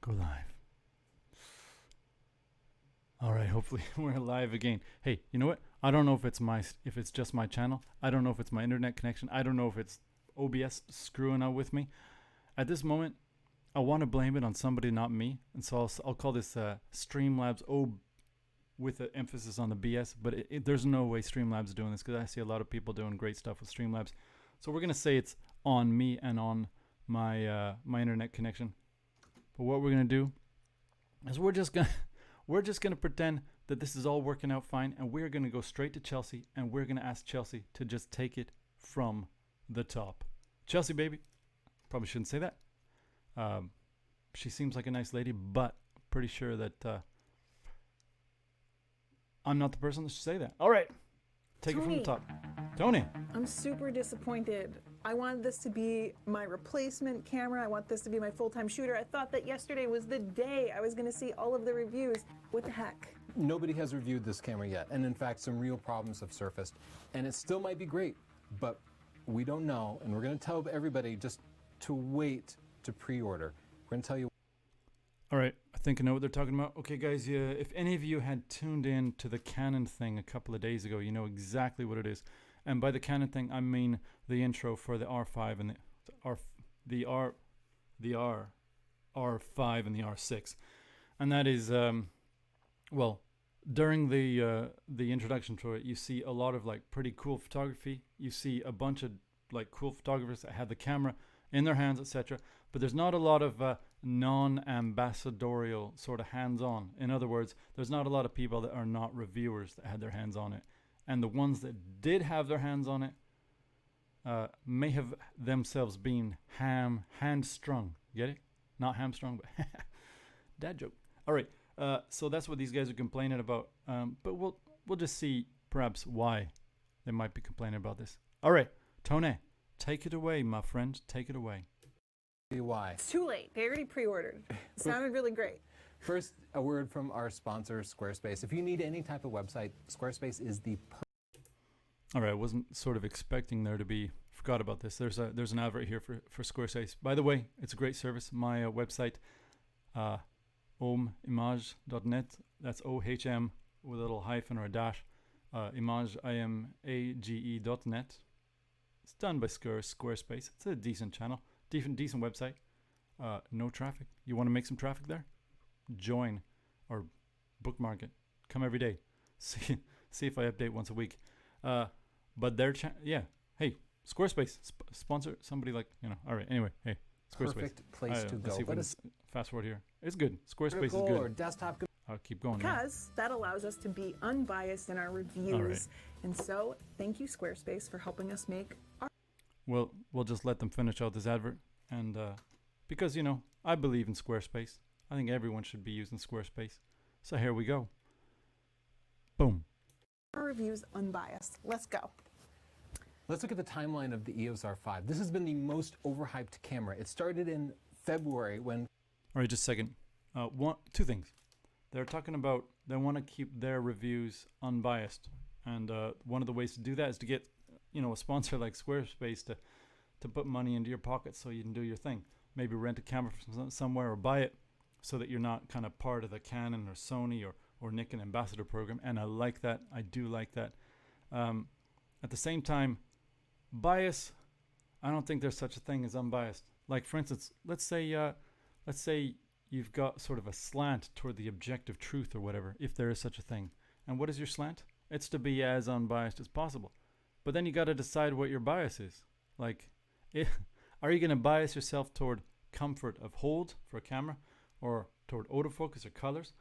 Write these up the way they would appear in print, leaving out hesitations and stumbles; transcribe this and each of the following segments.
Go live. All right, hopefully we're live again. Hey, you know what? I don't know if it's just my channel. I don't know if it's my internet connection. I don't know if it's OBS screwing out with me. At this moment, I want to blame it on somebody, not me. And so I'll call this Streamlabs O with an emphasis on the BS. But there's no way Streamlabs is doing this because I see a lot of people doing great stuff with Streamlabs. So we're gonna say it's on me and on my my internet connection. But what we're gonna do is we're just gonna pretend that this is all working out fine, and we're gonna go straight to Chelsea, and we're gonna ask Chelsea to just take it from the top. Chelsea, baby. Probably shouldn't say that. She seems like a nice lady, but pretty sure that I'm not the person that should say that. All right, take Tony, it from the top. Tony. I'm super disappointed. I wanted this to be my replacement camera. I want this to be my full-time shooter. I thought that yesterday was the day I was going to see all of the reviews. What the heck? Nobody has reviewed this camera yet, and in fact some real problems have surfaced, and it still might be great, but we don't know, and we're going to tell everybody just to wait to pre-order. We're going to tell you. All right, I think I know what they're talking about. Okay, guys, if any of you had tuned in to the Canon thing a couple of days ago, you know exactly what it is. And by the Canon thing, I mean the intro for the R5 and the R5 and the R6, and that is well, during the introduction to it, you see a lot of like pretty cool photography. You see a bunch of like cool photographers that have the camera in their hands, etc. But there's not a lot of non-ambassadorial sort of hands-on. In other words, there's not a lot of people that are not reviewers that had their hands on it. And the ones that did have their hands on it may have themselves been hand-strung. Get it? Not hamstrung, but dad joke. All right. So that's what these guys are complaining about. But we'll just see perhaps why they might be complaining about this. All right, Tony, take it away, my friend. Take it away. Why? It's too late. They already pre-ordered. It sounded really great. First, a word from our sponsor, Squarespace. If you need any type of website, Squarespace is the All right, I wasn't sort of expecting there to be. Forgot about this. There's an advert here for Squarespace. By the way, it's a great service. My website, omimage.net. That's OHM with a little hyphen or a dash. Image, IMAGE.net. It's done by Squarespace. It's a decent channel, decent website. No traffic. You want to make some traffic there? Join or bookmark it. Come every day. See if I update once a week. But their yeah. Hey, Squarespace sponsor somebody like, you know. All right. Anyway, hey, Squarespace. perfect place to go. Let's see if we can fast forward here. It's good. Squarespace is good. Or desktop. I'll keep going. Because that allows us to be unbiased in our reviews. Right. And so, thank you, Squarespace, for helping us make our... Well, we'll just let them finish out this advert. And because, you know, I believe in Squarespace. I think everyone should be using Squarespace. So here we go. Boom. reviews unbiased. Let's go. Let's look at the timeline of the EOS R5. This has been the most overhyped camera. It started in February when... All right, just a second. Two things. They're talking about they want to keep their reviews unbiased. And one of the ways to do that is to get, you know, a sponsor like Squarespace to put money into your pocket so you can do your thing. Maybe rent a camera from somewhere or buy it so that you're not kind of part of the Canon or Sony or Nikon ambassador program. And I like that. I do like that. At the same time, bias, I don't think there's such a thing as unbiased. Like, for instance, let's say you've got sort of a slant toward the objective truth or whatever, if there is such a thing. And what is your slant? It's to be as unbiased as possible. But then you got to decide what your bias is. Like, are you going to bias yourself toward comfort of hold for a camera or toward autofocus or colors?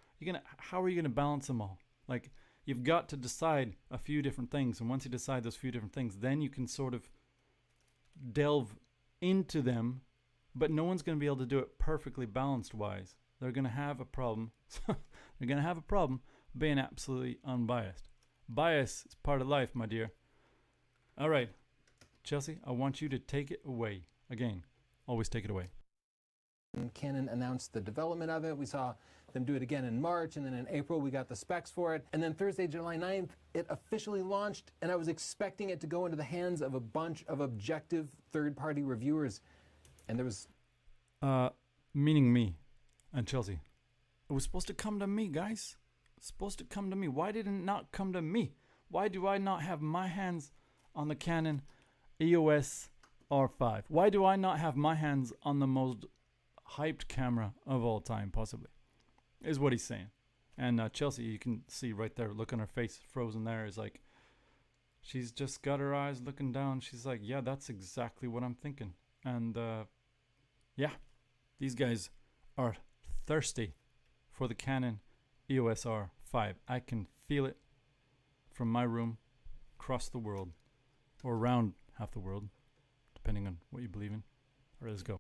How are you going to balance them all? Like, you've got to decide a few different things. And once you decide those few different things, then you can sort of delve into them. But no one's going to be able to do it perfectly balanced wise. They're going to have a problem. They're going to have a problem being absolutely unbiased. Bias is part of life, my dear. All right, Chelsea, I want you to take it away. Again, always take it away. Canon announced the development of it. We saw them do it again in March, and then in April we got the specs for it. And then Thursday, July 9th, it officially launched, and I was expecting it to go into the hands of a bunch of objective third-party reviewers. And there was... Meaning me. And Chelsea, it was supposed to come to me, guys. It's supposed to come to me. Why did it not come to me? Why do I not have my hands on the Canon EOS R5? Why do I not have my hands on the most hyped camera of all time, possibly? Is what he's saying. And Chelsea, you can see right there, look on her face, frozen there, is like, she's just got her eyes looking down. She's like, yeah, that's exactly what I'm thinking. And yeah, these guys are thirsty for the Canon EOS R5. I can feel it from my room across the world, or around half the world, depending on what you believe in. All right, let's go.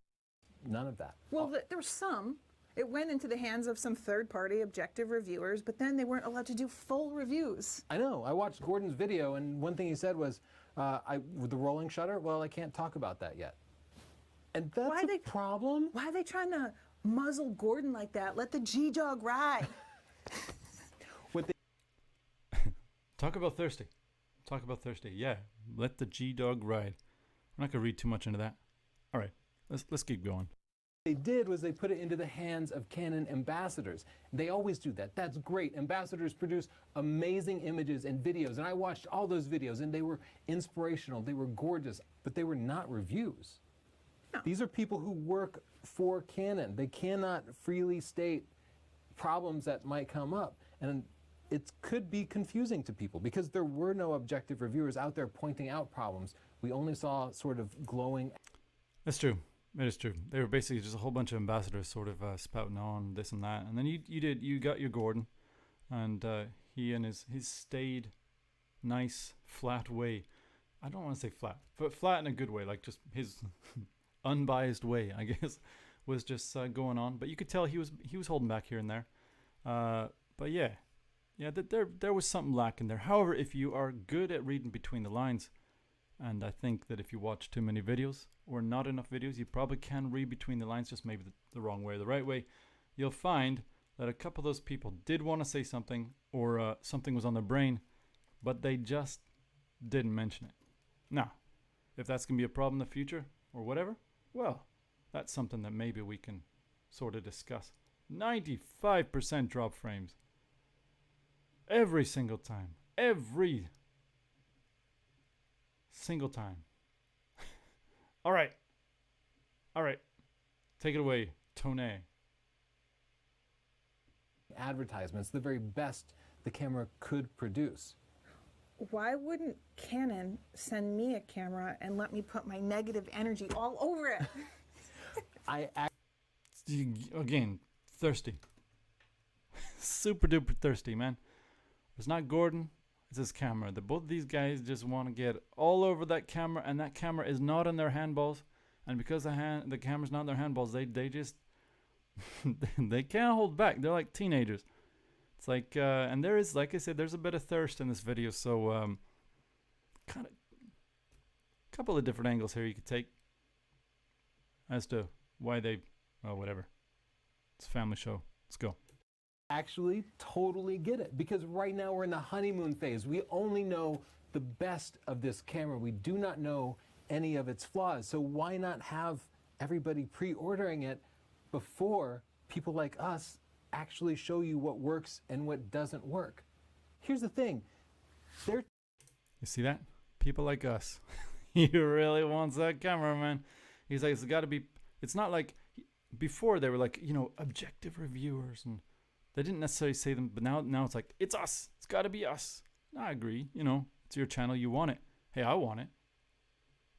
None of that. Well, there was some. It went into the hands of some third-party objective reviewers, but then they weren't allowed to do full reviews. I know. I watched Gordon's video, and one thing he said was, with the rolling shutter, well, I can't talk about that yet. And that's a problem? Why are they trying to muzzle Gordon like that? Let the G-Dog ride. Talk about thirsty. Talk about thirsty. Yeah, let the G-Dog ride. I'm not going to read too much into that. All right, let's keep going. What they did was they put it into the hands of Canon ambassadors. They always do that. That's great. Ambassadors produce amazing images and videos, and I watched all those videos, and they were inspirational. They were gorgeous, but they were not reviews. No. These are people who work for Canon. They cannot freely state problems that might come up, and it could be confusing to people because there were no objective reviewers out there pointing out problems. We only saw sort of glowing. That's true. It is true. They were basically just a whole bunch of ambassadors sort of spouting on this and that. And then you got your Gordon, and he and his staid, nice, flat way. I don't want to say flat, but flat in a good way, like just his unbiased way, I guess, was just going on. But you could tell he was holding back here and there. But yeah, there was something lacking there. However, if you are good at reading between the lines, and I think that if you watch too many videos or not enough videos, you probably can read between the lines, just maybe the wrong way or the right way. You'll find that a couple of those people did want to say something, or something was on their brain, but they just didn't mention it. Now, if that's going to be a problem in the future or whatever, well, that's something that maybe we can sort of discuss. 95% drop frames. Every single time. Every single time. All right. Take it away, Tony. Advertisements, the very best the camera could produce. Why wouldn't Canon send me a camera and let me put my negative energy all over it? Again, thirsty. Super duper thirsty, man. It's not Gordon, it's his camera. Both of these guys just want to get all over that camera, and that camera is not in their handballs. And because the camera's not in their handballs, they just they can't hold back. They're like teenagers. It's like and there is, like I said, there's a bit of thirst in this video, so kind of a couple of different angles here you could take as to why they, well, whatever. It's a family show. Let's go. Actually totally get it, because right now we're in the honeymoon phase. We only know the best of this camera. We do not know any of its flaws. So why not have everybody pre-ordering it before people like us actually show you what works and what doesn't work? Here's the thing. You see that? People like us. He really wants that camera, man. He's like, it's got to be, it's not like, before they were like, objective reviewers, and they didn't necessarily say them, but now it's like, it's us. It's got to be us. I agree. It's your channel. You want it. Hey, I want it.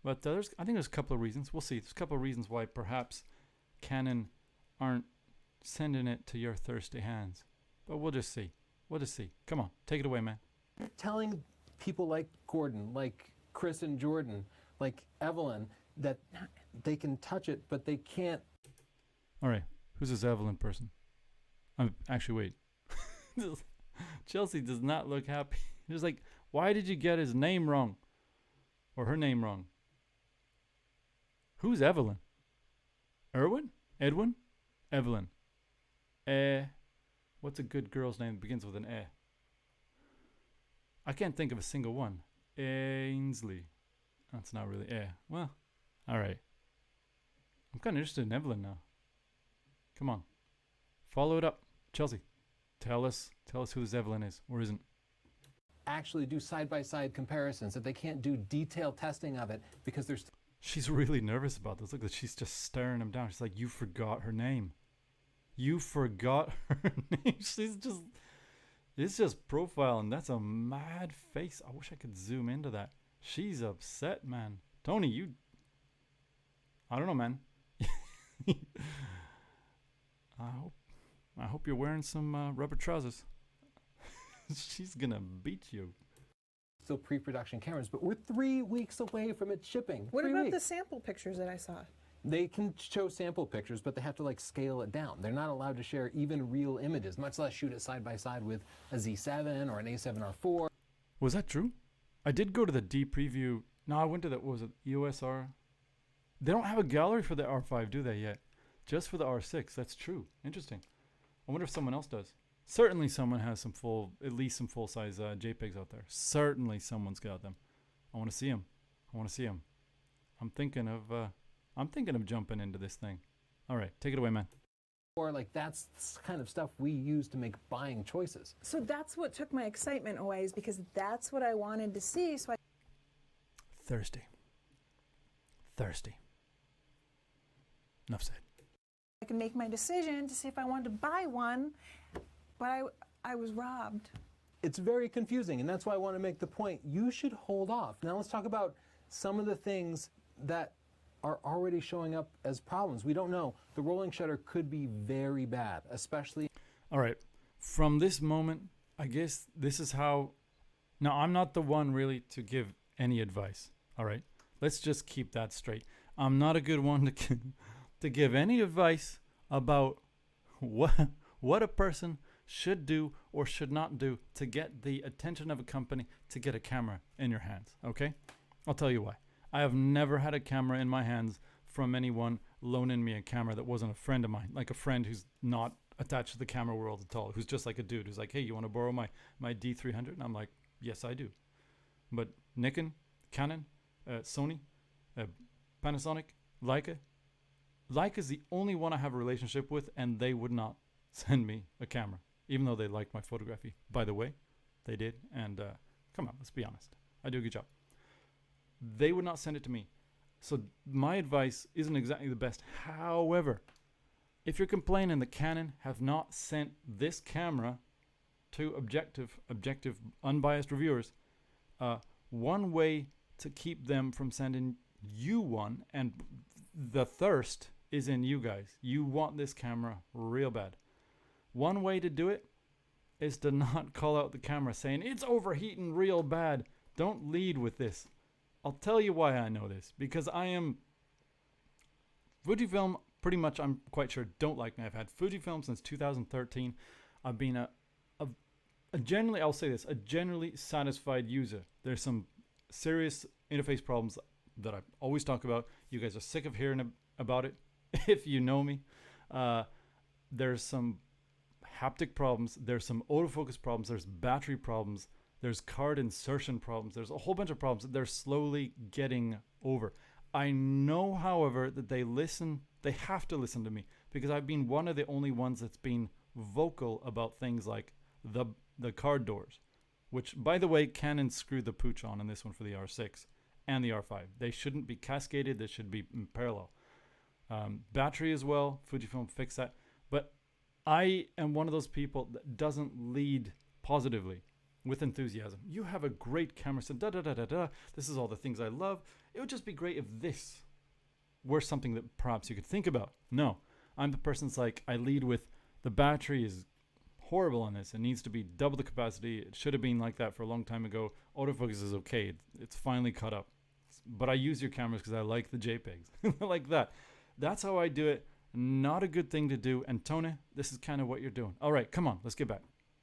But I think there's a couple of reasons. We'll see. There's a couple of reasons why perhaps Canon aren't sending it to your thirsty hands. But we'll just see. We'll just see. Come on. Take it away, man. You're telling people like Gordon, like Chris and Jordan, like Evelyn, that they can touch it, but they can't. All right. Who's this Evelyn person? Actually, wait. Chelsea does not look happy. She's like, why did you get his name wrong? Or her name wrong? Who's Evelyn? Erwin? Edwin? Evelyn. What's a good girl's name that begins with an E? I can't think of a single one. Ainsley. That's not really Well, all right. I'm kind of interested in Evelyn now. Come on. Follow it up. Chelsea, tell us who this Evelyn is or isn't. Actually do side-by-side comparisons, that they can't do detailed testing of it because there's She's really nervous about this. Look, she's just staring him down. She's like, you forgot her name. You forgot her name. It's just profiling. That's a mad face. I wish I could zoom into that. She's upset, man. Tony, I don't know, man. I hope you're wearing some rubber trousers. She's gonna beat you. still pre-production cameras, but we're 3 weeks away from it shipping. What 3 about weeks. the sample pictures that I saw? They can show sample pictures, but they have to like scale it down. They're not allowed to share even real images, much less shoot it side by side with a Z7 or an A7R4. Was that true? I did go to the D preview. No, I went to the, what was it, EOS R? They don't have a gallery for the R5, do they yet? Just for the R6. That's true. Interesting. I wonder if someone else does. Certainly someone has some at least some full-size JPEGs out there. Certainly someone's got them. I want to see them. I'm thinking of jumping into this thing. All right, take it away, man. Or like that's the kind of stuff we use to make buying choices. So that's what took my excitement away, is because that's what I wanted to see. So Thirsty. Enough said. I can make my decision to see if I wanted to buy one, but I was robbed. It's very confusing, and that's why I want to make the point. You should hold off. Now let's talk about some of the things that are already showing up as problems. We don't know. The rolling shutter could be very bad, especially... All right. From this moment, I guess this is how... Now, I'm not the one really to give any advice. All right? Let's just keep that straight. I'm not a good one to give any advice about what a person should do or should not do to get the attention of a company to get a camera in your hands. Okay? I'll tell you why. I have never had a camera in my hands from anyone loaning me a camera that wasn't a friend of mine, like a friend who's not attached to the camera world at all, who's just like a dude who's like, hey, you want to borrow my D300? And I'm like, yes, I do. But Nikon, Canon, Sony, Panasonic, Leica's the only one I have a relationship with, and they would not send me a camera, even though they liked my photography. By the way, they did. And come on, let's be honest. I do a good job. They would not send it to me. So my advice isn't exactly the best. However, if you're complaining that Canon have not sent this camera to objective, unbiased reviewers, one way to keep them from sending you one, and the thirst is in you guys. You want this camera real bad. One way to do it is to not call out the camera saying, it's overheating real bad. Don't lead with this. I'll tell you why I know this. Because I am... Fujifilm, pretty much, I'm quite sure, don't like me. I've had Fujifilm since 2013. I've been a generally, I'll say this, a generally satisfied user. There's some serious interface problems that I always talk about. You guys are sick of hearing about it, if you know me. There's some haptic problems. There's some autofocus problems. There's battery problems. There's card insertion problems. There's a whole bunch of problems that they're slowly getting over. I know, however, that they have to listen to me, because I've been one of the only ones that's been vocal about things like the card doors, which, by the way, Canon screwed the pooch on in this one for the R6 and the R5. They shouldn't be cascaded. They should be in parallel. Battery as well. Fujifilm fixed that. But I am one of those people that doesn't lead positively with enthusiasm. You have a great camera. So this is all the things I love. It would just be great if this were something that perhaps you could think about. No, I'm the person that's like, I lead with the battery is horrible on this. It needs to be double the capacity. It should have been like that for a long time ago. Autofocus is okay. It's finally caught up. But I use your cameras because I like the JPEGs. Like that. That's how I do it. Not a good thing to do. And Tony, this is kind of what you're doing. All right, come on, let's get back.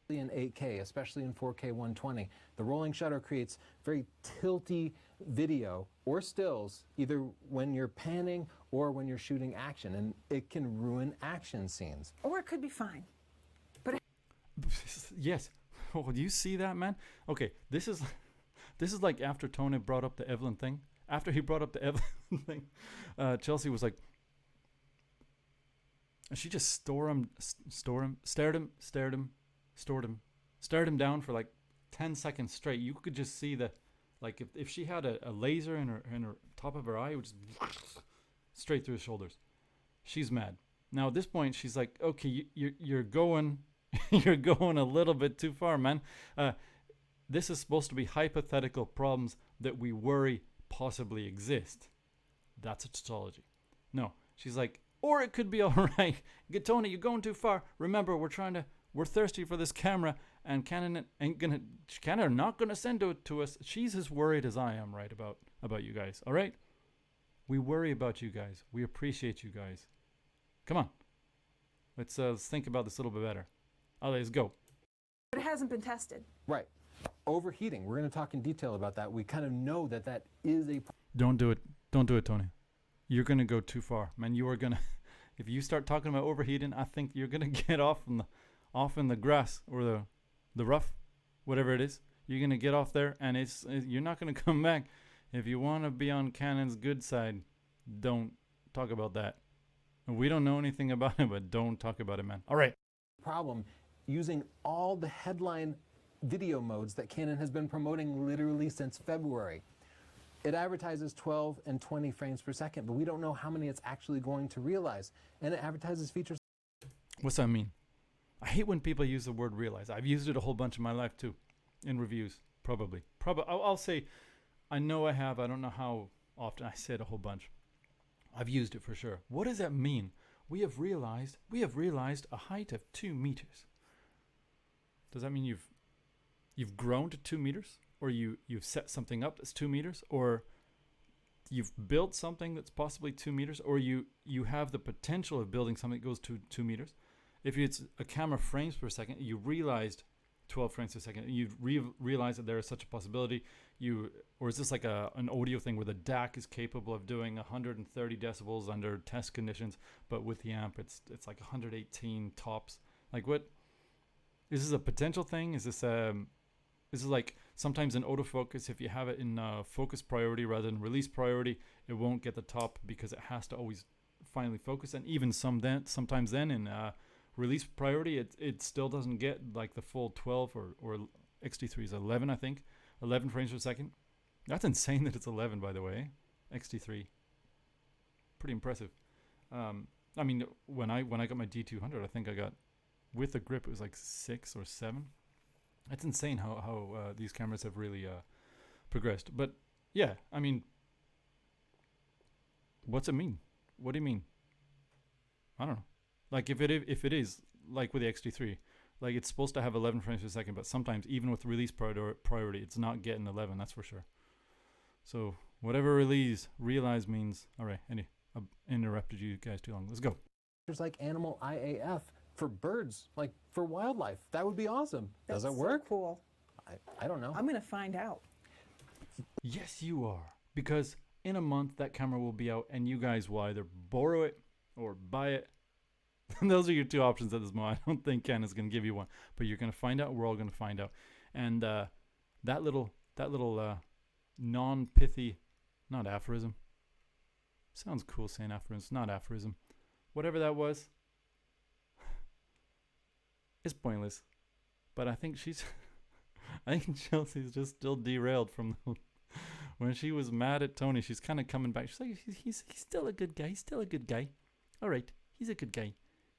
In 8K, especially in 4K 120, the rolling shutter creates very tilty video or stills, either when you're panning or when you're shooting action, and it can ruin action scenes. Or it could be fine. But Yes. Oh, do you see that, man? Okay, this is like after Tony brought up the Evelyn thing. After he brought up the Evelyn thing, Chelsea was like, And she just stared him down for like 10 seconds straight. You could just see the, like if she had a laser in her top of her eye, it would just straight through his shoulders. She's mad. Now at this point, she's like, okay, you're going, you're going a little bit too far, man. This is supposed to be hypothetical problems that we worry possibly exist. That's a tautology. No, she's like, or it could be all right. Tony, you're going too far. Remember, we're thirsty for this camera, and Canon are not gonna send it to us. She's as worried as I am, right, about you guys. All right, we worry about you guys. We appreciate you guys. Come on, let's think about this a little bit better. Let's go. But it hasn't been tested. Right. Overheating. We're going to talk in detail about that. We kind of know that that is a... Don't do it. Don't do it, Tony. You're going to go too far. Man, you are going to... If you start talking about overheating, I think you're going to get off in the grass or the rough, whatever it is. You're going to get off there, and you're not going to come back. If you want to be on Canon's good side, don't talk about that. We don't know anything about it, but don't talk about it, man. All right. Problem using all the headline video modes that Canon has been promoting literally since February. It advertises 12 and 20 frames per second, but we don't know how many it's actually going to realize. And it advertises features. What's that mean? I hate when people use the word realize. I've used it a whole bunch in my life too, in reviews, probably. I'll say, I know I have. I don't know how often. I said a whole bunch. I've used it for sure. What does that mean? We have realized a height of 2 meters. Does that mean you've grown to 2 meters, or you've set something up that's 2 meters, or you've built something that's possibly 2 meters, or you have the potential of building something that goes to 2 meters? If it's a camera frames per second, you realized 12 frames per second, you realize that there is such a possibility. Or is this like an audio thing where the DAC is capable of doing 130 decibels under test conditions, but with the amp it's like 118 tops? Like, what is this a potential thing? Is this like sometimes in autofocus, if you have it in focus priority rather than release priority, it won't get the top because it has to always finally focus. And even sometimes then in release priority, it still doesn't get like the full 12 or XT3 is 11, I think. 11 frames per second. That's insane that it's 11, by the way. XT3. Pretty impressive. I mean, when I got my D200, I think I got, with the grip, it was like 6 or 7. It's insane how these cameras have really progressed. But yeah, I mean, what's it mean? What do you mean? I don't know. Like if it is like with the XT3, like it's supposed to have 11 frames per second, but sometimes even with release priority, it's not getting 11. That's for sure. So whatever realize means. All right. I've interrupted you guys too long. Let's go. There's like animal IAF for birds, like for wildlife. That would be awesome. Does it work? So cool. I don't know. I'm gonna find out. Yes, you are. Because in a month, that camera will be out, and you guys will either borrow it or buy it. Those are your two options at this moment. I don't think Canon's going to give you one, but you're going to find out. We're all going to find out. And that little non-pithy, not aphorism. Sounds cool saying aphorism. Not aphorism. Whatever that was, it's pointless. But I think I think Chelsea's just still derailed from when she was mad at Tony. She's kind of coming back. She's like, he's still a good guy. He's still a good guy. All right, he's a good guy.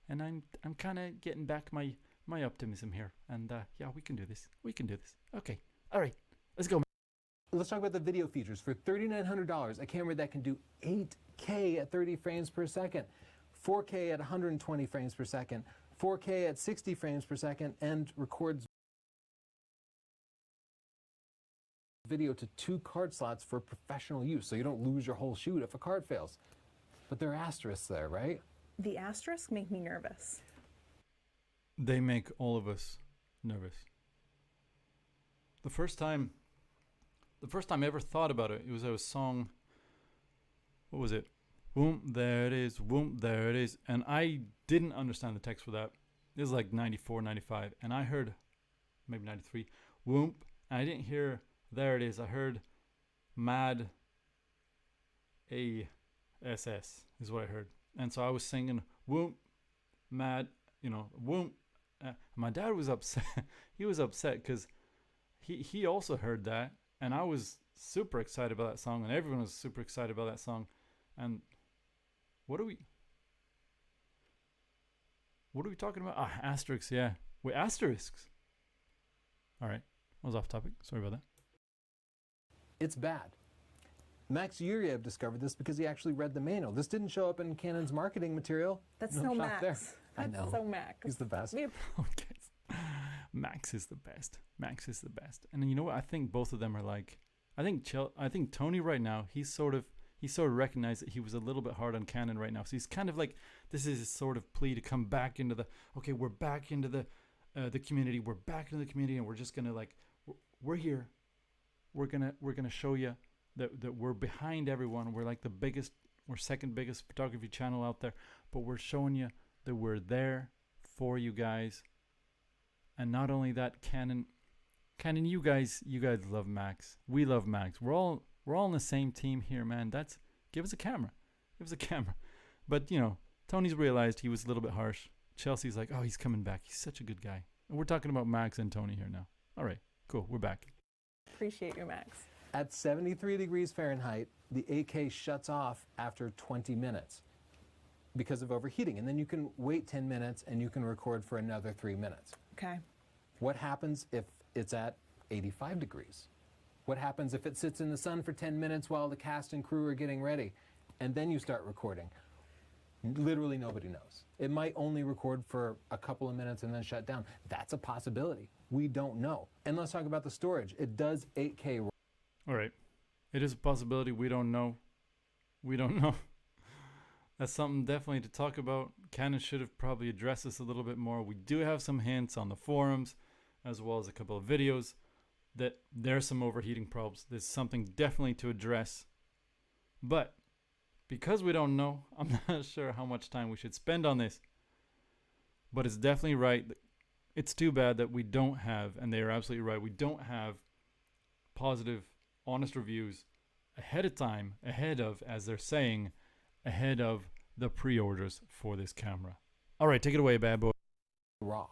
And I'm kind of getting back my optimism here. And yeah, we can do this. We can do this. Okay. All right. Let's go. Let's talk about the video features. For $3,900, a camera that can do 8K at 30 frames per second, 4K at 120 frames per second, 4K at 60 frames per second, and records video to 2 card slots for professional use, so you don't lose your whole shoot if a card fails. But there are asterisks there, right? The asterisks make me nervous. They make all of us nervous. The first time I ever thought about it, it was a song. What was it? Whoom, there it is. Whoom, there it is. And I didn't understand the text for that. It was like 94, 95. And I heard, maybe 93, whoom. And I didn't hear, there it is. I heard mad ASS is what I heard. And so I was singing, whoom, mad, you know, my dad was upset. He was upset because he also heard that, and I was super excited about that song, and everyone was super excited about that song. And what are we talking about? Asterisks, yeah. Wait, asterisks. All right, I was off topic. Sorry about that. It's bad. Max Yuryev discovered this because he actually read the manual. This didn't show up in Canon's marketing material. That's No so shock Max. there. I That's know. so Max. He's the best. Okay. Max is the best. Max is the best. And you know what? I think both of them are like. I think Tony right now. He sort of recognized that he was a little bit hard on Canon right now. So he's kind of like, this is his sort of plea to come back into the. Okay, we're back into the community. We're back into the community, and we're just gonna like, we're here. We're gonna show you that we're behind everyone. We're like the biggest. We're second biggest photography channel out there, but we're showing you that we're there for you guys. And not only that, Canon, you guys love Max. We love Max. We're all on the same team here, man. Give us a camera. But you know, Tony's realized he was a little bit harsh. Chelsea's like, oh, he's coming back. He's such a good guy. And we're talking about Max and Tony here now. All right, cool. We're back. Appreciate you, Max. At 73 degrees Fahrenheit, the 8K shuts off after 20 minutes because of overheating. And then you can wait 10 minutes and you can record for another 3 minutes. Okay. What happens if it's at 85 degrees? What happens if it sits in the sun for 10 minutes while the cast and crew are getting ready? And then you start recording. Literally nobody knows. It might only record for a couple of minutes and then shut down. That's a possibility. We don't know. And let's talk about the storage. It does 8K. All right. It is a possibility. We don't know. That's something definitely to talk about. Canon should have probably addressed this a little bit more. We do have some hints on the forums, as well as a couple of videos, that there's some overheating problems. There's something definitely to address. But because we don't know, I'm not sure how much time we should spend on this. But it's definitely right. It's too bad that we don't have, and they are absolutely right, we don't have positive, honest reviews ahead of, as they're saying, ahead of the pre-orders for this camera. All right, take it away, bad boy. Raw.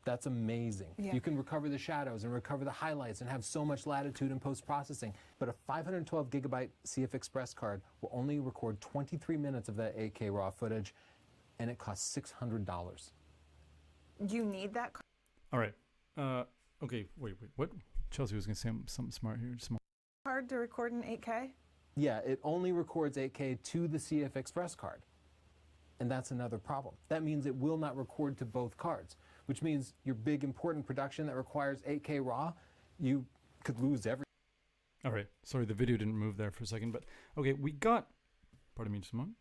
That's amazing. Yeah. You can recover the shadows and recover the highlights and have so much latitude in post-processing. But a 512 gigabyte CF Express card will only record 23 minutes of that 8K raw footage, and it costs $600. You need that All right. Okay, wait. What? Chelsea was going to say something smart here. card to record in 8K? Yeah, it only records 8K to the CF Express card. And that's another problem. That means it will not record to both cards, which means your big important production that requires 8K raw, you could lose everything. All right. Sorry, the video didn't move there for a second, but okay, we got, pardon me just a moment.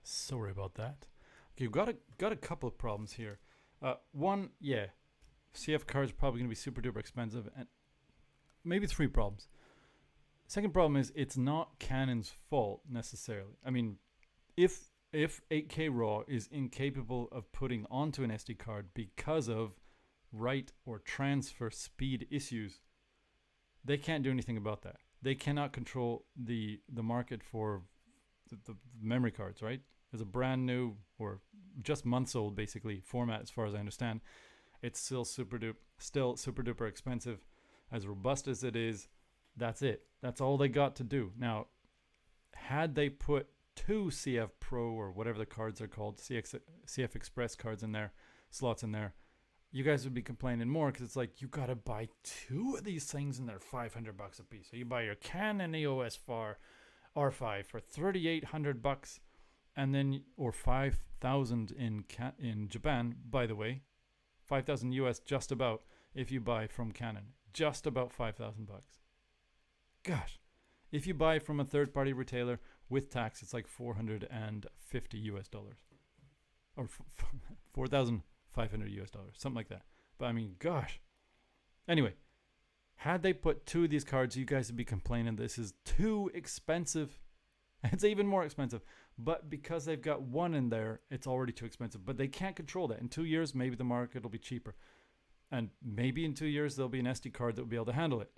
Sorry about that. Okay, we've got a couple of problems here. One, yeah, CF cards probably going to be super duper expensive, and maybe 3 problems. Second problem is it's not Canon's fault necessarily. I mean, if 8K RAW is incapable of putting onto an SD card because of write or transfer speed issues, they can't do anything about that. They cannot control the market for the memory cards, right? There's a brand new or just months old basically format as far as I understand. It's still super duper expensive. As robust as it is, that's it. That's all they got to do. Now, had they put 2 CF Pro or whatever the cards are called, CF Express cards in there, slots in there, you guys would be complaining more because it's like you gotta buy 2 of these things and they're $500 a piece. So you buy your Canon EOS R5 for $3,800, and then or 5,000 in Japan. By the way, 5,000 US just about if you buy from Canon, just about $5,000. Gosh, if you buy from a third-party retailer with tax, it's like $450 US, or 4,500 US dollars, something like that. But I mean, gosh. Anyway, had they put 2 of these cards, you guys would be complaining this is too expensive. It's even more expensive. But because they've got 1 in there, it's already too expensive. But they can't control that. In 2 years, maybe the market will be cheaper. And maybe in 2 years, there'll be an SD card that will be able to handle it.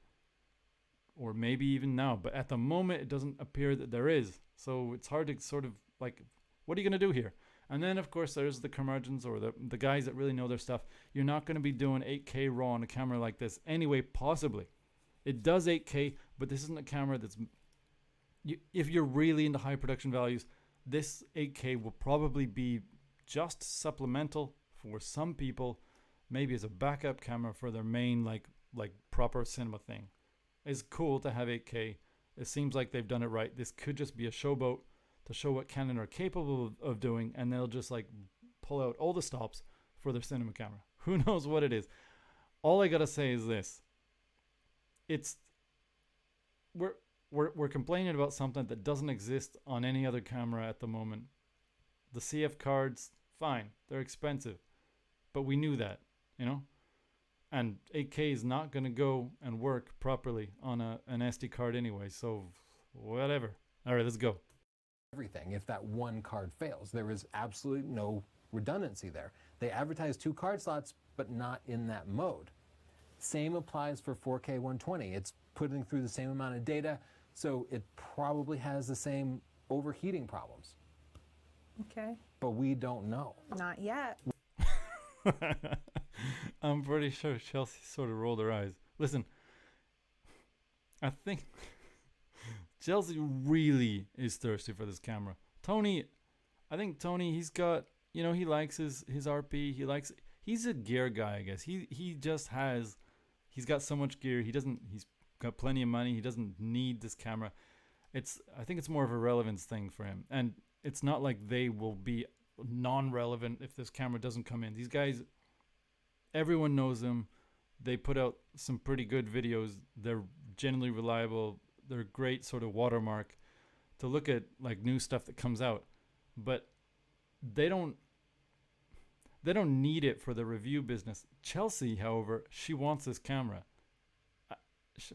or maybe even now. But at the moment, it doesn't appear that there is. So it's hard to sort of like, what are you going to do here? And then, of course, there's the curmudgeons or the guys that really know their stuff. You're not going to be doing 8K RAW on a camera like this anyway, possibly. It does 8K, but this isn't a camera that's... if you're really into high production values, this 8K will probably be just supplemental for some people, maybe as a backup camera for their main like proper cinema thing. It's cool to have 8K. It seems like they've done it right. This could just be a showboat to show what Canon are capable of doing, and they'll just like pull out all the stops for their cinema camera. Who knows what it is? All I gotta say is this: we're complaining about something that doesn't exist on any other camera at the moment. The CF cards, fine, they're expensive, but we knew that, you know. And 8K is not going to go and work properly on an SD card anyway, so whatever. All right, let's go. Everything. If that one card fails, there is absolutely no redundancy there. They advertise 2 card slots, but not in that mode. Same applies for 4K 120. It's putting through the same amount of data, so it probably has the same overheating problems. Okay. But we don't know. Not yet. I'm pretty sure Chelsea sort of rolled her eyes. Listen, I think Chelsea really is thirsty for this camera. Tony, I think Tony, he's got, you know, he likes his RP. He's a gear guy, I guess. He's got so much gear. He's got plenty of money. He doesn't need this camera. I think it's more of a relevance thing for him. And it's not like they will be non-relevant if this camera doesn't come in. These guys, everyone knows them. They put out some pretty good videos. They're generally reliable. They're a great sort of watermark to look at like new stuff that comes out. But they don't need it for the review business. Chelsea, however, she wants this camera.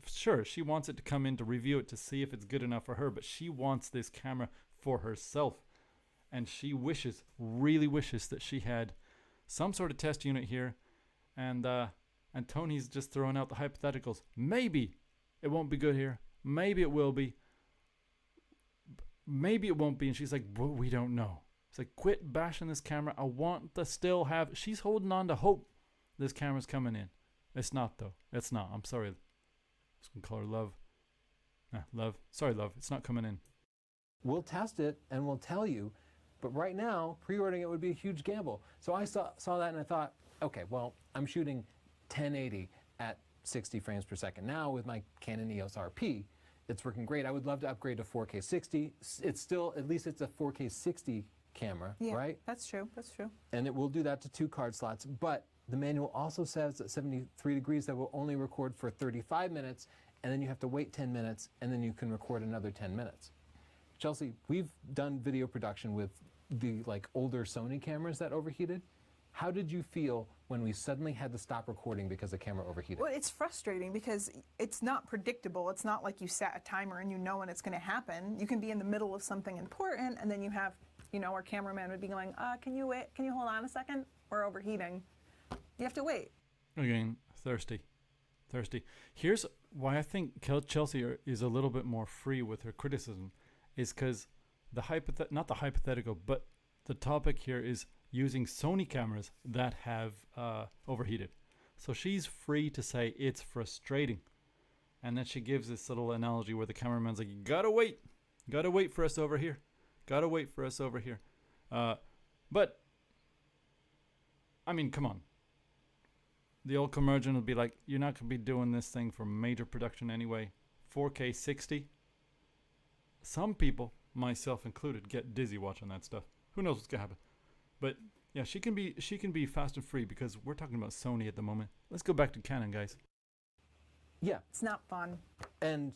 Sure, she wants it to come in to review it to see if it's good enough for her, but she wants this camera for herself. And she really wishes that she had some sort of test unit here. And Tony's just throwing out the hypotheticals. Maybe it won't be good here. Maybe it will be. Maybe it won't be. And she's like, well, we don't know. It's like, quit bashing this camera. I want to still have... She's holding on to hope this camera's coming in. It's not, though. It's not. I'm sorry. I was going to call her Love. Love. Sorry, Love. It's not coming in. We'll test it and we'll tell you. But right now, pre-ordering it would be a huge gamble. So I saw that and I thought, okay, well, I'm shooting 1080 at 60 frames per second now with my Canon EOS RP. It's working great. I would love to upgrade to 4K 60. It's still, at least it's a 4K 60 camera, Yeah, right? that's true. That's true. And it will do that to 2 card slots. But the manual also says at 73 degrees that will only record for 35 minutes, and then you have to wait 10 minutes, and then you can record another 10 minutes. Chelsea, we've done video production with the like older Sony cameras that overheated. How did you feel when we suddenly had to stop recording because the camera overheated? Well, it's frustrating because it's not predictable. It's not like you set a timer and you know when it's going to happen. You can be in the middle of something important, and then you have, you know, our cameraman would be going, can you wait? Can you hold on a second? We're overheating. You have to wait. Again, thirsty. Here's why I think Chelsea is a little bit more free with her criticism, is because not the hypothetical, but the topic here is using Sony cameras that have overheated. So she's free to say it's frustrating. And then she gives this little analogy where the cameraman's like, you gotta wait for us over here. But, I mean, come on. The old curmudgeon would be like, you're not going to be doing this thing for major production anyway. 4K 60. Some people, myself included, get dizzy watching that stuff. Who knows what's going to happen. But yeah, she can be fast and free because we're talking about Sony at the moment. Let's go back to Canon, guys. Yeah. It's not fun. And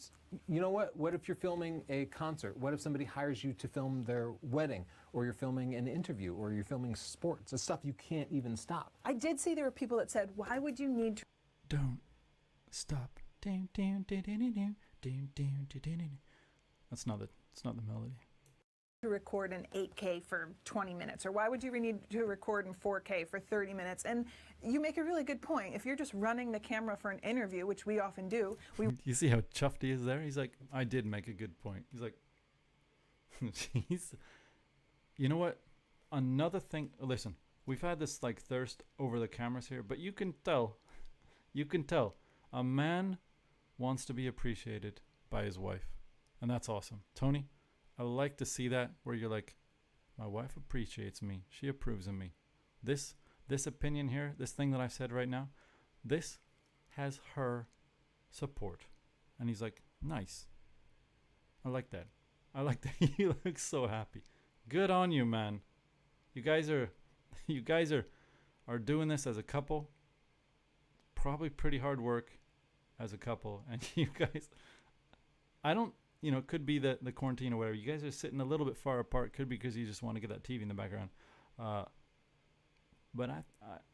you know what? What if you're filming a concert? What if somebody hires you to film their wedding, or you're filming an interview, or you're filming sports? It's stuff you can't even stop. I did see there were people that said, why would you need to... Don't stop. That's not the melody. to record in 8K for 20 minutes, or why would you need to record in 4K for 30 minutes? And you make a really good point. If you're just running the camera for an interview, which we often do, You see how chuffed he is there? He's like, I did make a good point. He's like, jeez. You know what? Another thing, listen, we've had this like thirst over the cameras here, but you can tell a man wants to be appreciated by his wife. And that's awesome. Tony, I like to see that where you're like, my wife appreciates me. She approves of me. This opinion here, this thing that I've said right now, this has her support. And he's like, nice. I like that. I like that. He looks so happy. Good on you, man. You guys are doing this as a couple. Probably pretty hard work as a couple. And you guys, I don't, you know, it could be the quarantine or whatever. You guys are sitting a little bit far apart. Could be because you just want to get that TV in the background. But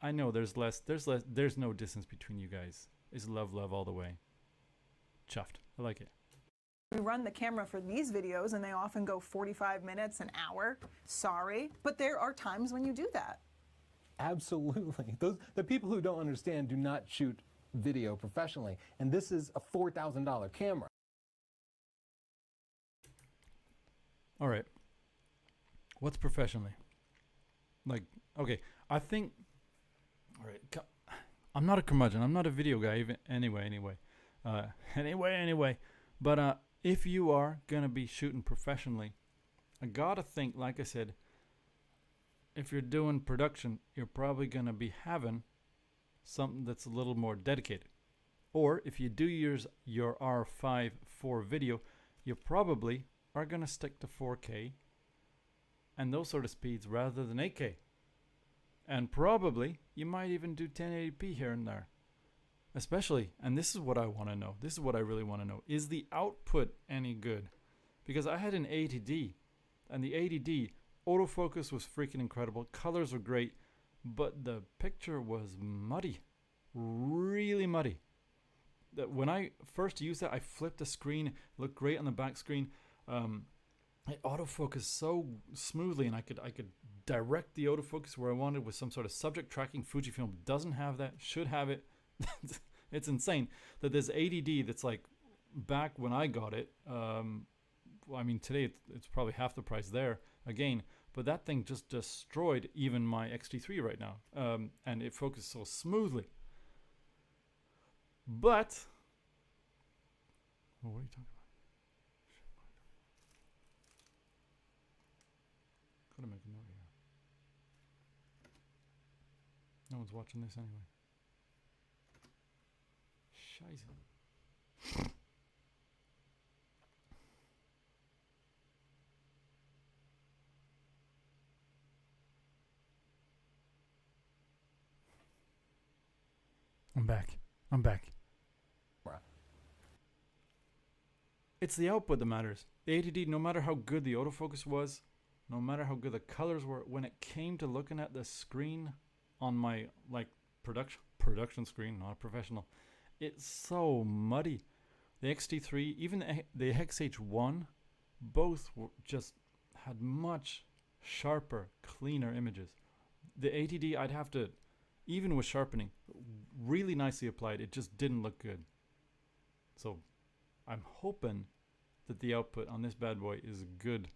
I know there's no distance between you guys. It's love all the way. Chuffed. I like it. we run the camera for these videos and they often go 45 minutes, an hour. Sorry, but there are times when you do that. Absolutely. The people who don't understand do not shoot video professionally, and this is a $4,000 camera. All right. What's professionally? Like, okay, I think, all right, I'm not a curmudgeon. I'm not a video guy even, anyway. But if you are going to be shooting professionally, I got to think, like I said, if you're doing production, you're probably going to be having something that's a little more dedicated. Or if you do use your R5 for video, you probably are going to stick to 4K and those sort of speeds rather than 8K. And probably you might even do 1080p here and there. Especially, and this is what I want to know. This is what I really want to know. Is the output any good? Because I had an 80D, and the 80D autofocus was freaking incredible. Colors were great, but the picture was muddy, really muddy. When I first used that, I flipped the screen. It looked great on the back screen. It autofocused so smoothly, and I could direct the autofocus where I wanted with some sort of subject tracking. Fujifilm doesn't have that. Should have it. It's insane that there's 80D that's like back when I got it. I mean, today it's probably half the price there again, but that thing just destroyed even my X-T3 right now, and it focused so smoothly. But what are you talking about? Gotta make a note here. No one's watching this anyway. Scheiße. I'm back. It's the output that matters. The 80D, no matter how good the autofocus was, no matter how good the colors were, when it came to looking at the screen on my like production screen, not a professional, it's so muddy. The X-T3, even the XH1, both just had much sharper, cleaner images. The 80D, I'd have to, even with sharpening, really nicely applied, it just didn't look good. So I'm hoping that the output on this bad boy is good.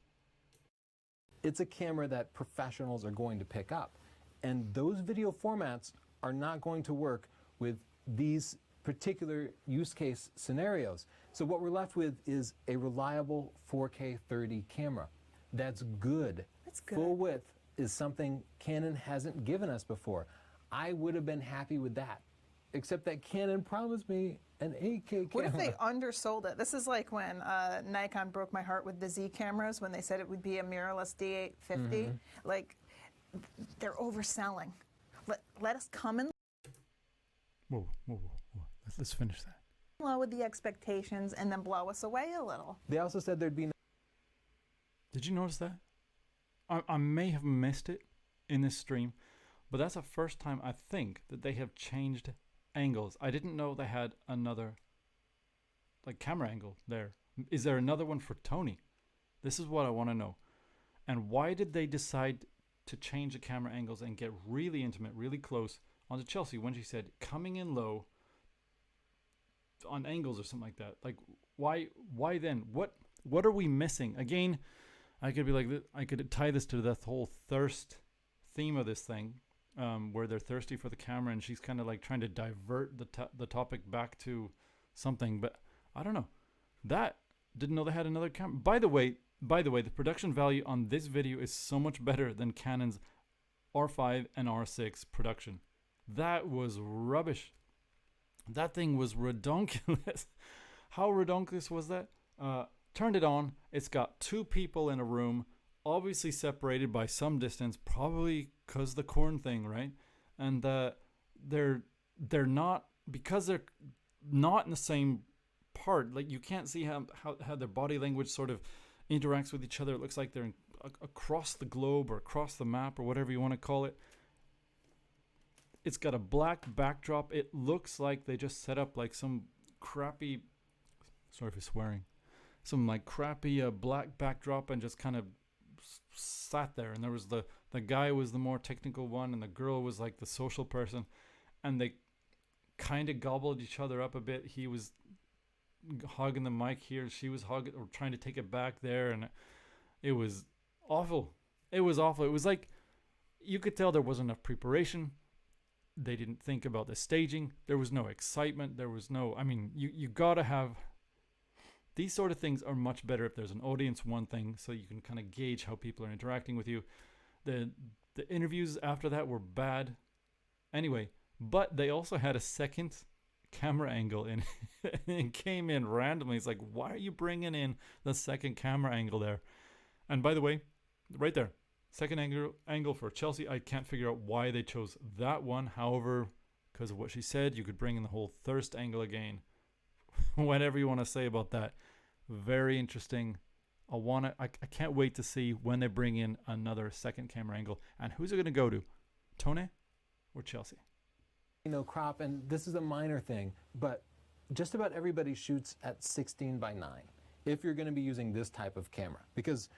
It's a camera that professionals are going to pick up, and those video formats are not going to work with these particular use case scenarios. So what we're left with is a reliable 4K 30 camera. That's good. That's good. Full width is something Canon hasn't given us before. I would have been happy with that, except that Canon promised me an 8K camera. What if they undersold it? This is like when Nikon broke my heart with the Z cameras when they said it would be a mirrorless D850. Like, they're overselling. Let us come in Whoa. Let's finish that. low with the expectations and then blow us away a little. They also said there'd be no. Did you notice that? I may have missed it in this stream, but that's the first time I think that they have changed angles. I didn't know they had another like camera angle there. Is there another one for Tony? This is what I want to know. And why did they decide to change the camera angles and get really intimate, really close onto Chelsea when she said coming in low on angles or something like that? Like, why then? What are we missing? Again, I could be like, I could tie this to the whole thirst theme of this thing, where they're thirsty for the camera, and she's kind of like trying to divert the topic back to something. But I don't know. That didn't know they had another camera. By the way, the production value on this video is so much better than Canon's R5 and R6 production. That was rubbish. That thing was redonkulous. How redonkulous was that? Turned it on. It's got two people in a room, obviously separated by some distance, probably because the corn thing, right? And they're not, because they're not in the same part. Like, you can't see how their body language sort of interacts with each other. It looks like they're across the globe or across the map or whatever you want to call it. It's got a black backdrop. It looks like they just set up like some crappy, sorry for swearing, some like crappy black backdrop and just kind of sat there. And there was the guy was the more technical one, and the girl was like the social person, and they kind of gobbled each other up a bit. He was hogging the mic here, she was hogging or trying to take it back there, and it was awful. It was awful. It was like, you could tell there wasn't enough preparation. They didn't think about the staging. There was no excitement. There was no, I mean, you gotta have, these sort of things are much better if there's an audience, one thing, so you can kind of gauge how people are interacting with you. The interviews after that were bad. Anyway, but they also had a second camera angle in it. It came in randomly. It's like, why are you bringing in the second camera angle there? And by the way, right there, second angle for Chelsea. I can't figure out why they chose that one. However, because of what she said, you could bring in the whole thirst angle again. Whatever you want to say about that. Very interesting. I can't wait to see when they bring in another second camera angle. And who's it going to go to? Tony or Chelsea? Crop, and this is a minor thing, but just about everybody shoots at 16:9 if you're going to be using this type of camera, because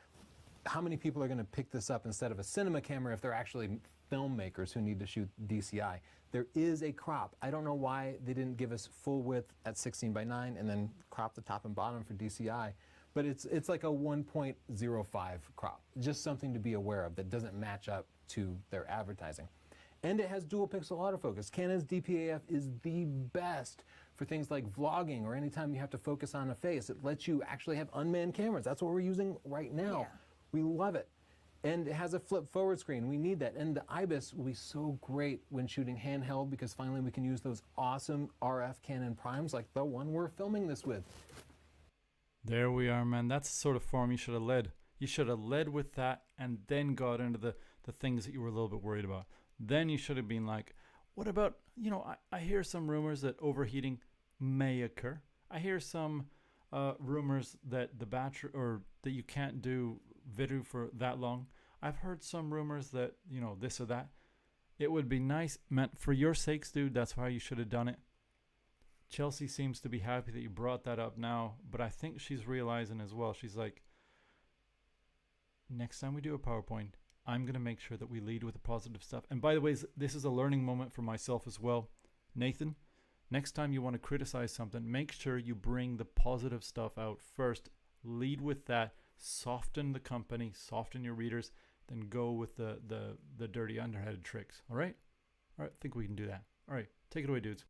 how many people are going to pick this up instead of a cinema camera if they're actually filmmakers who need to shoot DCI? There is a crop. I don't know why they didn't give us full width at 16:9 and then crop the top and bottom for DCI, but it's like a 1.05 crop. Just something to be aware of that doesn't match up to their advertising. And it has dual pixel autofocus. Canon's DPAF is the best for things like vlogging or anytime you have to focus on a face. It lets you actually have unmanned cameras. That's what we're using right now. Yeah. We love it. And it has a flip forward screen. We need that. And the IBIS will be so great when shooting handheld, because finally we can use those awesome RF Canon primes like the one we're filming this with. There we are, man. That's the sort of form you should have led. You should have led with that and then got into the things that you were a little bit worried about. Then you should have been like, what about, I hear some rumors that overheating may occur. I hear some rumors that the battery, or that you can't do video for that long. I've heard some rumors that, this or that. It would be nice, meant for your sakes, dude, that's how you should have done it. Chelsea seems to be happy that you brought that up now, but I think she's realizing as well. She's like, next time we do a PowerPoint, I'm going to make sure that we lead with the positive stuff. And by the way, this is a learning moment for myself as well. Nathan, next time you want to criticize something, make sure you bring the positive stuff out first. Lead with that. Soften the company, soften your readers, then go with the dirty underhanded tricks. All right? All right, I think we can do that. All right, take it away, dudes.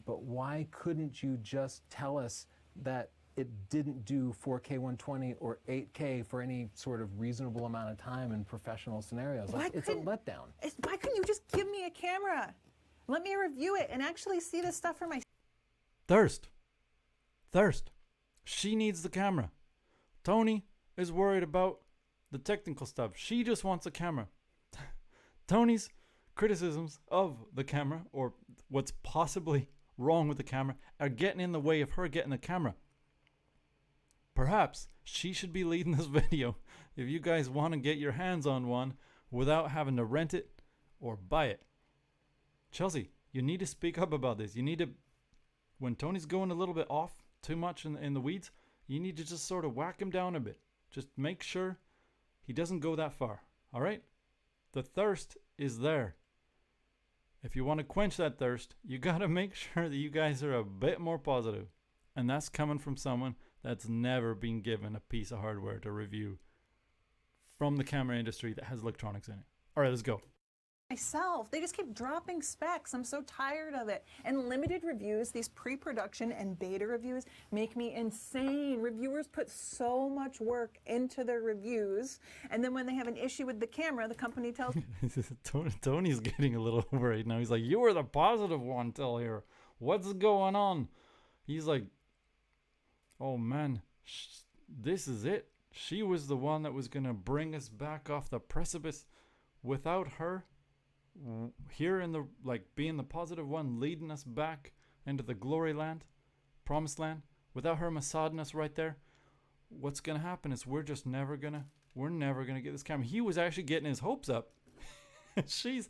But why couldn't you just tell us that it didn't do 4K 120 or 8K for any sort of reasonable amount of time in professional scenarios? Like, it's a letdown. Why couldn't you just give me a camera? Let me review it and actually see this stuff for myself. Thirst. She needs the camera. Tony is worried about the technical stuff. She just wants a camera. Tony's criticisms of the camera, or what's possibly wrong with the camera, are getting in the way of her getting the camera. Perhaps she should be leading this video if you guys want to get your hands on one without having to rent it or buy it. Chelsea, you need to speak up about this. You need to, when Tony's going a little bit off too much in the weeds, you need to just sort of whack him down a bit. Just make sure He doesn't go that far. All right? The thirst is there. If you want to quench that thirst, you got to make sure that you guys are a bit more positive. And that's coming from someone that's never been given a piece of hardware to review from the camera industry that has electronics in it. All right, let's go. Myself, they just keep dropping specs. I'm so tired of it. And limited reviews, these pre-production and beta reviews, make me insane. Reviewers put so much work into their reviews, and then when they have an issue with the camera, the company tells Tony's getting a little worried now. He's like, "You were the positive one till here. What's going on?" He's like, "Oh man, this is it. She was the one that was gonna bring us back off the precipice. Without her here in the, like, being the positive one, leading us back into the glory land, promised land, without her massaging us right there, what's gonna happen is we're never gonna get this camera." He was actually getting his hopes up. she's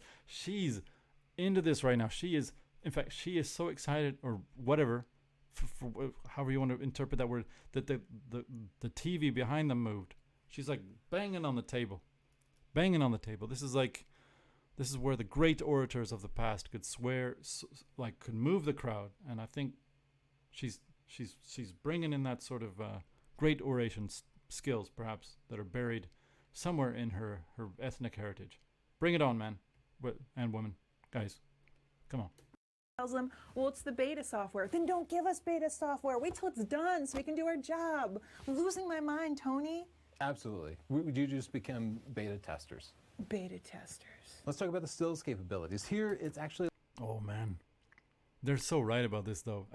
into this right now. She is, in fact, she is so excited, or whatever, for however you want to interpret that word, that the TV behind them moved. She's like banging on the table. This is where the great orators of the past could swear, like, could move the crowd. And I think she's bringing in that sort of great oration skills, perhaps, that are buried somewhere in her ethnic heritage. Bring it on, man, and women, guys, come on. tells them, well, it's the beta software. Then don't give us beta software. Wait till it's done so we can do our job. I'm losing my mind, Tony. Absolutely. Would you just become beta testers? Beta testers. Let's talk about the stills capabilities. Here, it's actually... Oh, man. They're so right about this, though.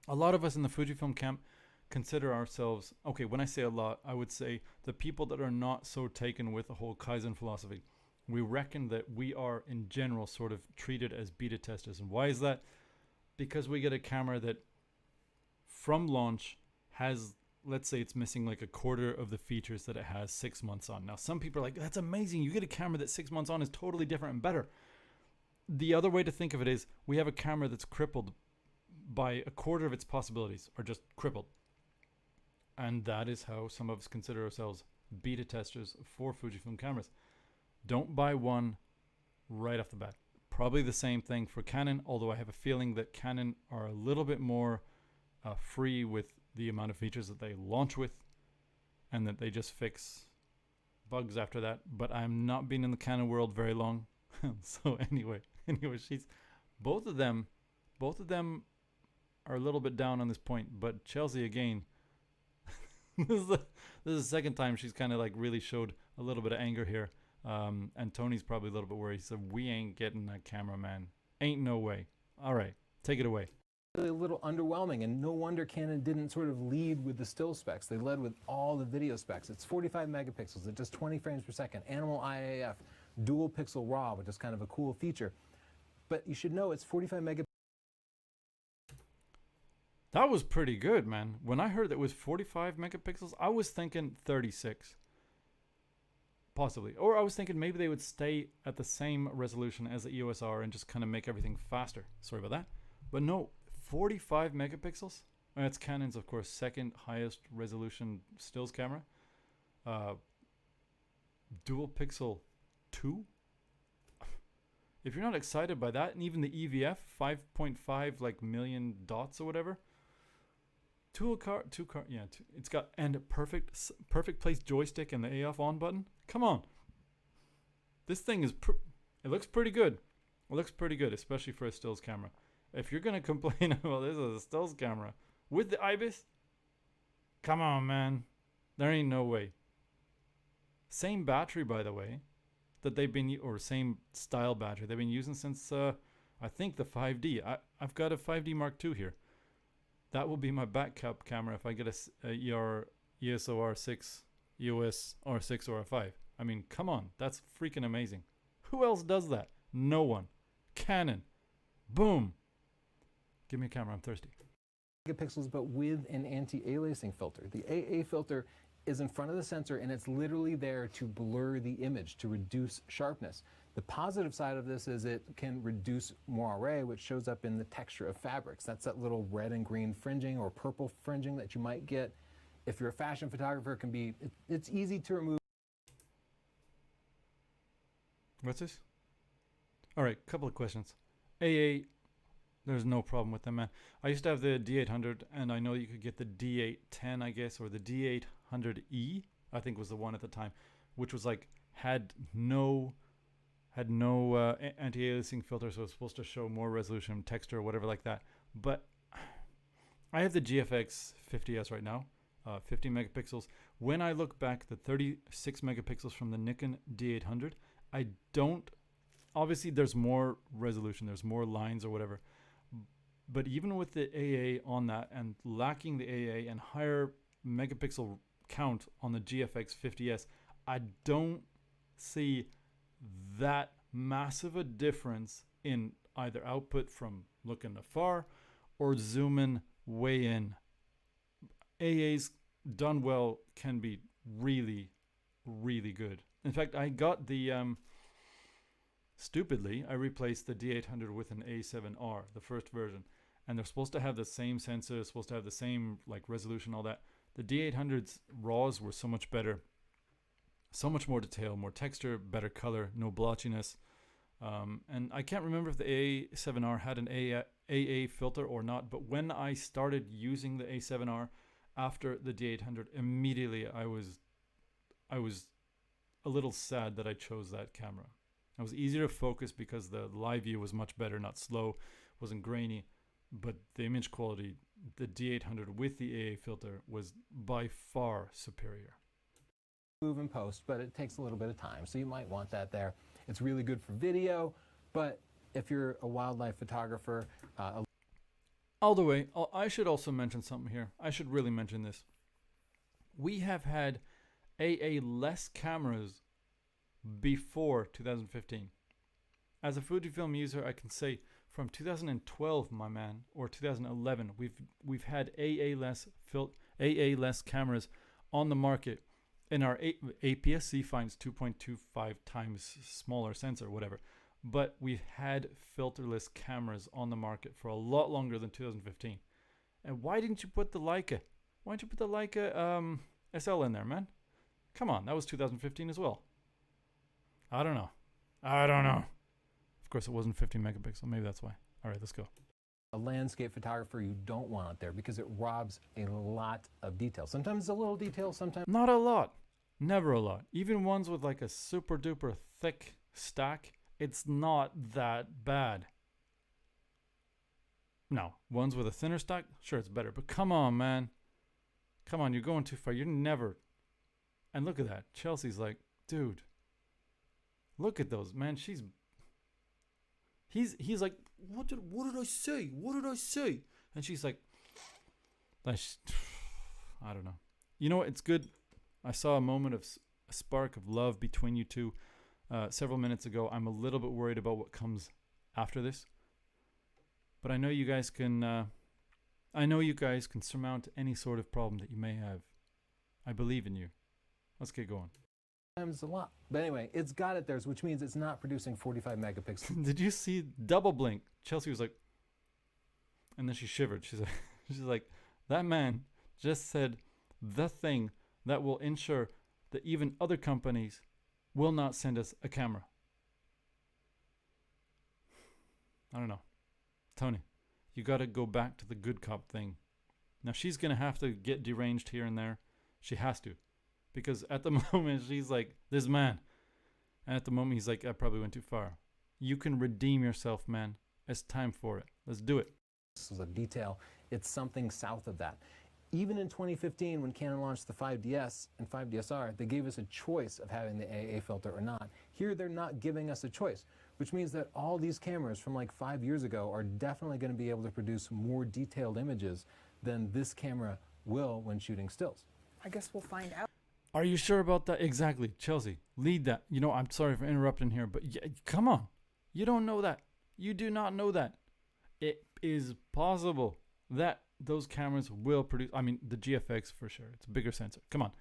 A lot of us in the Fujifilm camp consider ourselves... Okay, when I say a lot, I would say the people that are not so taken with the whole Kaizen philosophy. We reckon that we are, in general, sort of treated as beta testers. And why is that? Because we get a camera that, from launch, has... Let's say it's missing like a quarter of the features that it has 6 months on. Now, some people are like, that's amazing. You get a camera that 6 months on is totally different and better. The other way to think of it is we have a camera that's crippled by a quarter of its possibilities, or just crippled. And that is how some of us consider ourselves beta testers for Fujifilm cameras. Don't buy one right off the bat. Probably the same thing for Canon, although I have a feeling that Canon are a little bit more free with the amount of features that they launch with, and that they just fix bugs after that. But I'm not been in the Canon world very long. So anyway, she's both of them are a little bit down on this point. But Chelsea, again, this is the second time she's kind of like really showed a little bit of anger here. And Tony's probably a little bit worried. He said, we ain't getting that camera, man. Ain't no way. All right, take it away. A little underwhelming, and no wonder Canon didn't sort of lead with the still specs. They led with all the video specs. It's 45 megapixels, it does 20 frames per second, animal IAF, dual pixel RAW, which is kind of a cool feature. But you should know it's 45 megapixels. That was pretty good, man. When I heard that it was 45 megapixels, I was thinking 36. Possibly. Or I was thinking maybe they would stay at the same resolution as the EOS R and just kind of make everything faster. Sorry about that. But no, 45 megapixels. That's Canon's, of course, second highest resolution stills camera. Dual pixel 2. If you're not excited by that, and even the EVF 5.5 like million dots or whatever. It's got and a perfect place joystick and the AF on button. Come on. This thing is it looks pretty good. It looks pretty good, especially for a stills camera. If you're going to complain about this as a stills camera with the IBIS, come on, man. There ain't no way. Same battery, by the way, that they've been, or same style battery they've been using since, I think, the 5D. I've got a 5D Mark II here. That will be my backup camera if I get a EOS R6, EOS R6 or R5. I mean, come on. That's freaking amazing. Who else does that? No one. Canon. Boom. Give me a camera, I'm thirsty. Megapixels, but with an anti-aliasing filter. The AA filter is in front of the sensor, and it's literally there to blur the image, to reduce sharpness. The positive side of this is it can reduce moire, which shows up in the texture of fabrics. That's that little red and green fringing or purple fringing that you might get. If you're a fashion photographer, it's easy to remove. What's this? All right, couple of questions. AA, there's no problem with them, man. I used to have the D800, and I know you could get the D810, I guess, or the D800E, I think was the one at the time, which was like had no anti-aliasing filter, so it's supposed to show more resolution, texture, or whatever like that. But I have the GFX 50S right now, 50 megapixels. When I look back, the 36 megapixels from the Nikon D800, I don't. Obviously, there's more resolution, there's more lines or whatever. But even with the AA on that and lacking the AA and higher megapixel count on the GFX 50S, I don't see that massive a difference in either output from looking afar or zooming way in. AAs done well can be really, really good. In fact, I got the stupidly, I replaced the D800 with an A7R, the first version, and they're supposed to have the same sensor, supposed to have the same like resolution, all that. The D800's RAWs were so much better, so much more detail, more texture, better color, no blotchiness. And I can't remember if the A7R had an AA filter or not, but when I started using the A7R after the D800, immediately I was a little sad that I chose that camera. It was easier to focus because the live view was much better, not slow, wasn't grainy, but the image quality, the D800 with the AA filter was by far superior. Move and post, but it takes a little bit of time, so you might want that there. It's really good for video, but if you're a wildlife photographer, all the way, I should also mention something here. I should really mention this. We have had AA less cameras before 2015. As a Fujifilm user, I can say from 2012, my man, or 2011, we've had AA less cameras on the market. And our APS-C finds 2.25 times smaller sensor, whatever. But we've had filterless cameras on the market for a lot longer than 2015. And why didn't you put the Leica? Why didn't you put the Leica SL in there, man? Come on, that was 2015 as well. I don't know. Of course, it wasn't 50 megapixel. Maybe that's why. All right, let's go. A landscape photographer, you don't want it there because it robs a lot of detail. Sometimes it's a little detail, sometimes not a lot. Never a lot. Even ones with like a super duper thick stack, it's not that bad. No, ones with a thinner stack, sure, it's better. But come on, man. Come on, you're going too far. You're never. And look at that. Chelsea's like, dude, look at those, man. He's like, what did I say? What did I say? And she's like, I don't know. You know what? It's good. I saw a moment of a spark of love between you two several minutes ago. I'm a little bit worried about what comes after this, but I know you guys can. I know you guys can surmount any sort of problem that you may have. I believe in you. Let's get going. a lot. But anyway, it's got it there, which means it's not producing 45 megapixels. Did you see double blink? Chelsea was like, and then she shivered. She's like, that man just said the thing that will ensure that even other companies will not send us a camera. I don't know. Tony, you got to go back to the good cop thing. Now she's going to have to get deranged here and there. She has to. Because at the moment she's like, this man. And at the moment he's like, I probably went too far. You can redeem yourself, man. It's time for it. Let's do it. This is a detail. It's something south of that. Even in 2015, when Canon launched the 5DS and 5DSR, they gave us a choice of having the AA filter or not. Here, they're not giving us a choice, which means that all these cameras from like 5 years ago are definitely going to be able to produce more detailed images than this camera will when shooting stills. I guess we'll find out. Are you sure about that? Exactly. Chelsea, lead that. You know, I'm sorry for interrupting here, but come on. You don't know that. You do not know that. It is possible that those cameras will produce, I mean, the GFX for sure. It's a bigger sensor. Come on.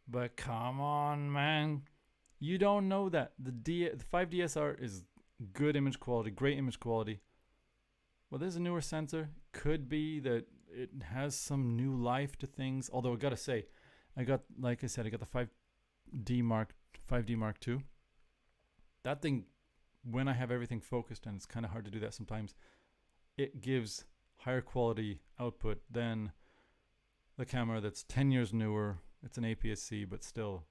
But come on, man. You don't know that. The 5DSR is good image quality, great image quality. Well, there's a newer sensor. Could be that it has some new life to things. Although I got to say, like I said, I got the 5D Mark II. that thing, when I have everything focused, and it's kind of hard to do that sometimes, it gives higher quality output than the camera that's 10 years newer. It's an APS-C, but still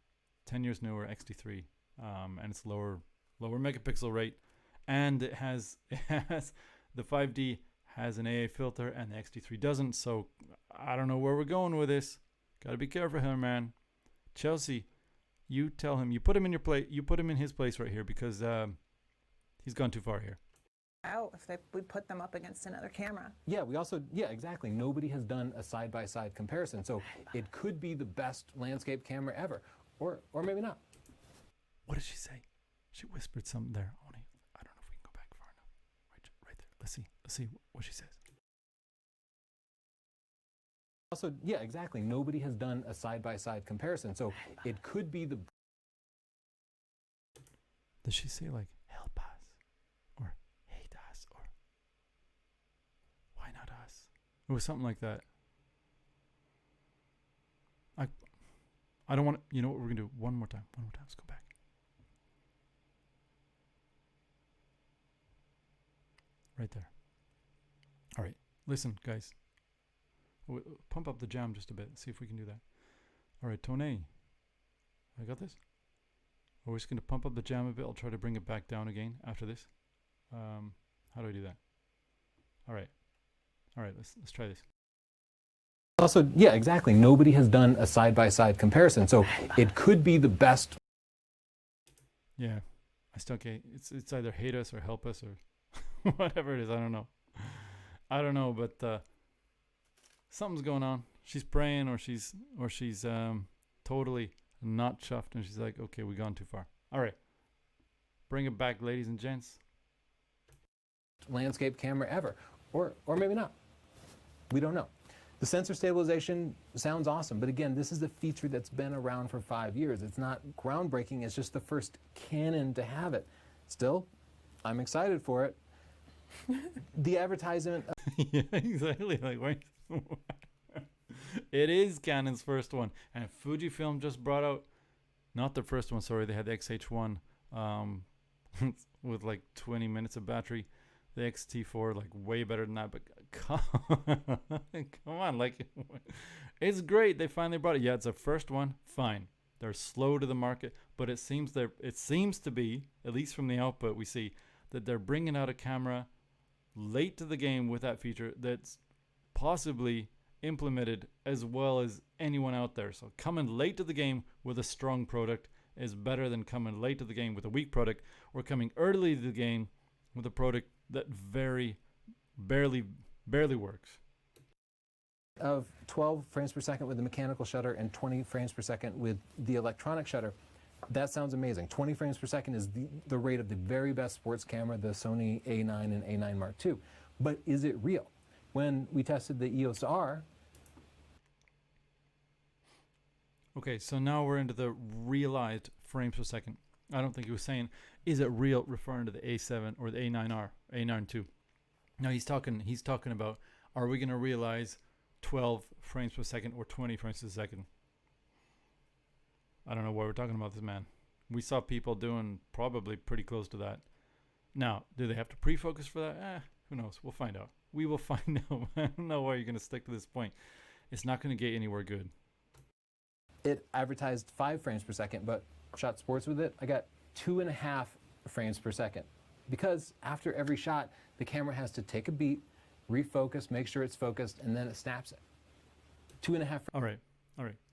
10 years newer, X-T3, and it's lower megapixel rate, and it has the 5D has an AA filter, and the X-T3 doesn't. So I don't know where we're going with this. Gotta be careful here, man. Chelsea, you tell him, you put him in your place, you put him in his place right here, because he's gone too far here. Out if we put them up against another camera. Yeah, we also, yeah, exactly. Nobody has done a side-by-side comparison, so it could be the best landscape camera ever, or maybe not. What did she say? She whispered something there. Oni, I don't know if we can go back far enough. Right there. Let's see what she says. Also, yeah, exactly. Nobody has done a side-by-side comparison, so it could be the... Does she say like, help us, or hate us, or why not us? It was something like that. I don't want to, you know what we're going to do? One more time. Let's go back. Right there. All right. Listen, guys. Pump up the jam just a bit. See if we can do that. All right, Tony. I got this. We're just going to pump up the jam a bit. I'll try to bring it back down again after this. How do I do that? All right. Let's try this. Also, yeah, exactly. Nobody has done a side-by-side comparison, so it could be the best. Yeah, I still can't. It's either hate us or help us or whatever it is. I don't know, but something's going on. She's praying, or she's totally not chuffed, and she's like, okay, we've gone too far. All right, bring it back, ladies and gents. Landscape camera ever, or maybe not. We don't know. The sensor stabilization sounds awesome, but again, this is a feature that's been around for 5 years. It's not groundbreaking. It's just the first Canon to have it. Still, I'm excited for it. The advertisement. Yeah, exactly. Like, why? It is Canon's first one, and Fujifilm just brought out, not their first one, sorry, they had the XH1 with like 20 minutes of battery. The XT4, like, way better than that, but come on, like, it's great. They finally brought it. Yeah, it's their first one. Fine. They're slow to the market, but it seems to be, at least from the output we see, that they're bringing out a camera late to the game with that feature that's possibly implemented as well as anyone out there. So coming late to the game with a strong product is better than coming late to the game with a weak product, or coming early to the game with a product that barely works. Of 12 frames per second with the mechanical shutter and 20 frames per second with the electronic shutter. That sounds amazing. 20 frames per second is the rate of the very best sports camera, the Sony A9 and A9 Mark II. But is it real? When we tested the EOS R... Okay, so now we're into the realized frames per second. I don't think he was saying, is it real, referring to the A7 or the A9R, A9 II. Now he's talking about, are we going to realize 12 frames per second or 20 frames per second? I don't know why we're talking about this, man. We saw people doing probably pretty close to that. Now, do they have to pre-focus for that? Who knows? We'll find out. We will find out. I don't know why you're going to stick to this point. It's not going to get anywhere good. It advertised 5 frames per second, but shot sports with it, I got 2.5 frames per second. Because after every shot, the camera has to take a beat, refocus, make sure it's focused, and then it snaps it. 2.5. All right.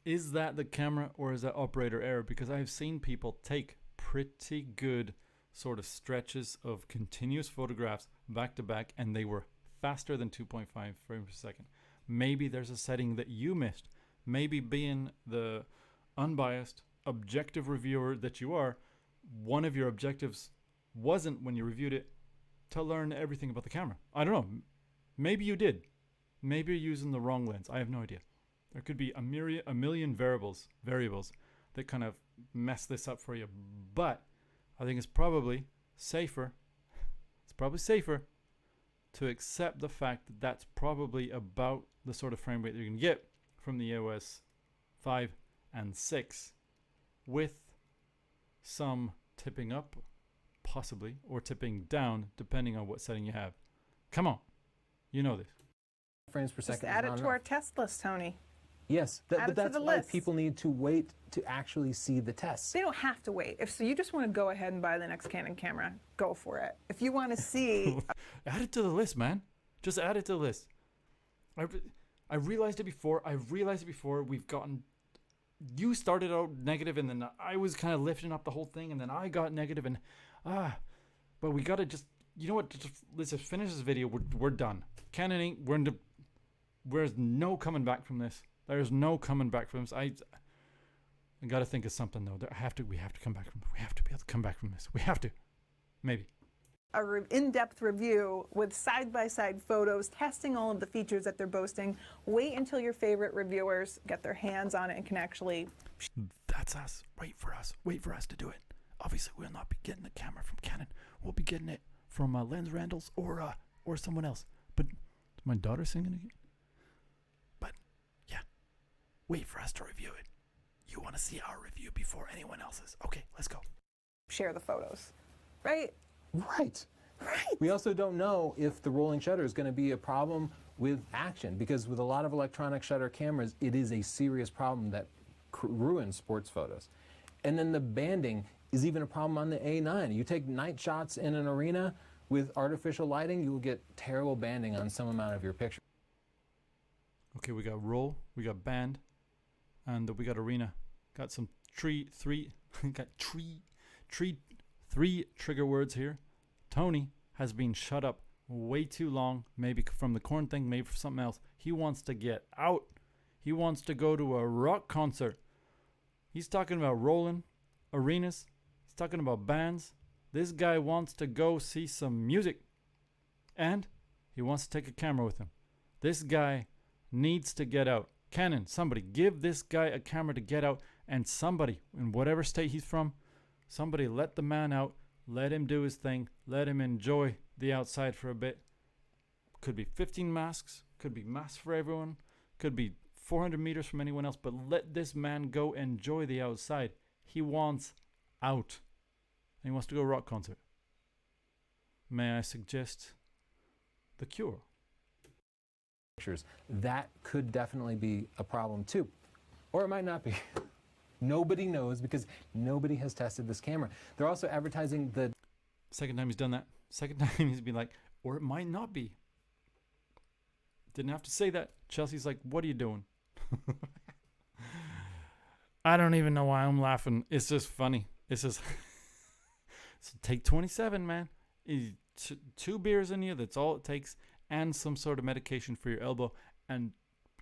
Is that the camera or is that operator error? Because I've seen people take pretty good sort of stretches of continuous photographs back to back, and they were faster than 2.5 frames per second. Maybe there's a setting that you missed. Maybe being the unbiased, objective reviewer that you are, one of your objectives wasn't, when you reviewed it, to learn everything about the camera. I don't know. Maybe you did. Maybe you're using the wrong lens. I have no idea. There could be a million variables that kind of mess this up for you. But I think it's probably safer. It's probably safer to accept the fact that that's probably about the sort of frame rate you're going to get from the EOS 5 and 6, with some tipping up possibly, or tipping down, depending on what setting you have. Come on. You know this. Frames per Just second. add is it not to enough. our test list, Tony. Yes, Add it but to that's the why list. people need to wait to actually see the tests. They don't have to wait. If so, you just want to go ahead and buy the next Canon camera, go for it. If you want to see, Add it to the list, man. Just add it to the list. I realized it before. We've gotten... You started out negative, and then I was kind of lifting up the whole thing, and then I got negative, and... But we got to just... You know what? Let's just finish this video. We're done. Canon ain't... There's no coming back from this. There's no coming back from this. I got to think of something, though. We have to come back from... We have to be able to come back from this. We have to. Maybe. a in-depth review with side-by-side photos, testing all of the features that they're boasting. Wait until your favorite reviewers get their hands on it and can actually... That's us. Wait for us. Wait for us to do it. Obviously, we'll not be getting the camera from Canon. We'll be getting it from Lens Randalls or someone else. But is my daughter singing again? But yeah, wait for us to review it. You want to see our review before anyone else's. Okay, let's go. share the photos, right? Right. Right. We also don't know if the rolling shutter is going to be a problem with action, because with a lot of electronic shutter cameras, it is a serious problem that ruins sports photos. And then the banding is even a problem on the A9. You take night shots in an arena with artificial lighting, you will get terrible banding on some amount of your picture. Okay, we got roll, we got band, and we got arena. Got some three trigger words here. Tony has been shut up way too long, maybe from the corn thing, maybe for something else. He wants to get out. He wants to go to a rock concert. He's talking about rolling arenas. He's talking about bands. This guy wants to go see some music. And he wants to take a camera with him. This guy needs to get out. Canon, somebody give this guy a camera to get out, and somebody, in whatever state he's from, somebody let the man out, let him do his thing, let him enjoy the outside for a bit. Could be 15 masks, could be masks for everyone, could be 400 meters from anyone else, but let this man go enjoy the outside. He wants out. And he wants to go rock concert. May I suggest The Cure? Pictures. That could definitely be a problem too. Or it might not be. Nobody knows, because nobody has tested this camera. They're also advertising the... Second time he's done that. Second time he's been like, or it might not be. Didn't have to say that. Chelsea's like, what are you doing? I don't even know why I'm laughing. It's just funny. It's just... So take 27, man. 2 beers in you, that's all it takes. And some sort of medication for your elbow. And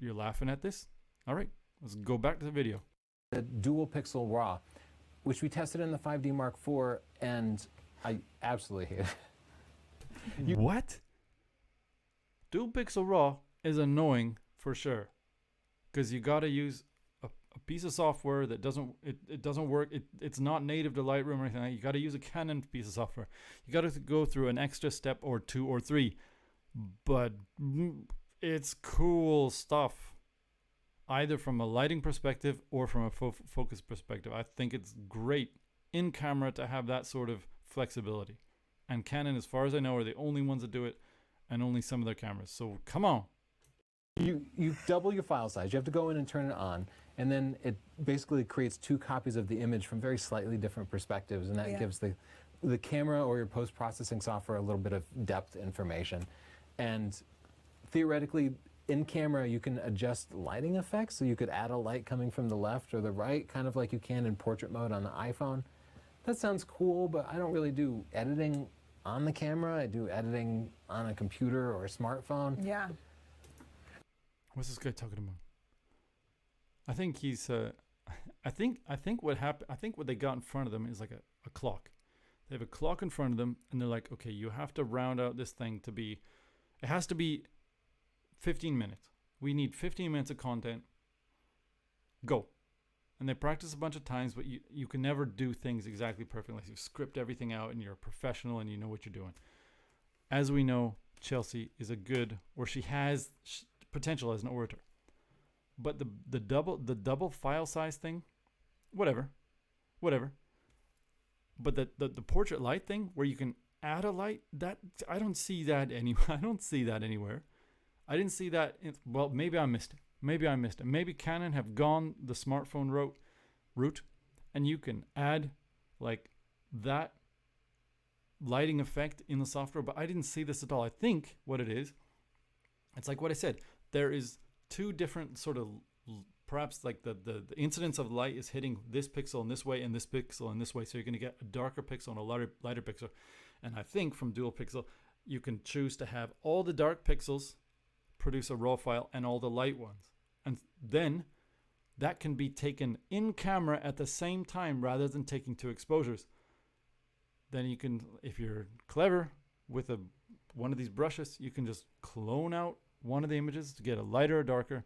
you're laughing at this? All right, let's go back to the video. The dual pixel RAW, which we tested in the 5D Mark IV, and I absolutely hate it. What? Dual pixel RAW is annoying for sure, because you got to use a piece of software that doesn't work. It's not native to Lightroom or anything like that. You got to use a Canon piece of software. You got to go through an extra step or 2 or 3, but it's cool stuff. Either from a lighting perspective or from a focus perspective. I think it's great in camera to have that sort of flexibility. And Canon, as far as I know, are the only ones that do it, and only some of their cameras. So come on. You double your file size. You have to go in and turn it on, and then it basically creates 2 copies of the image from very slightly different perspectives, and that gives the camera or your post-processing software a little bit of depth information. And theoretically, in camera, you can adjust lighting effects, so you could add a light coming from the left or the right, kind of like you can in portrait mode on the iPhone. That sounds cool, but I don't really do editing on the camera. I do editing on a computer or a smartphone. Yeah. What's this guy talking about? I think he's. I think what happened. I think what they got in front of them is like a clock. They have a clock in front of them, and they're like, okay, you have to round out this thing to be. It has to be 15 minutes. We need 15 minutes of content. Go. And they practice a bunch of times, but you can never do things exactly perfectly unless you script everything out and you're a professional and you know what you're doing. As we know, Chelsea is a good, or she has potential as an orator. But the double file size thing, whatever. But the portrait light thing where you can add a light, that I don't see that anywhere. I don't see that anywhere. I didn't see that. Well, maybe I missed it. Maybe Canon have gone the smartphone route, and you can add like that lighting effect in the software. But I didn't see this at all. I think what it is, it's like what I said. There is two different sort of, perhaps like the incidence of light is hitting this pixel in this way and this pixel in this way. So you're going to get a darker pixel and a lighter pixel. And I think from dual pixel, you can choose to have all the dark pixels produce a raw file and all the light ones. And then that can be taken in camera at the same time rather than taking two exposures. Then you can, if you're clever with one of these brushes, you can just clone out one of the images to get a lighter or darker.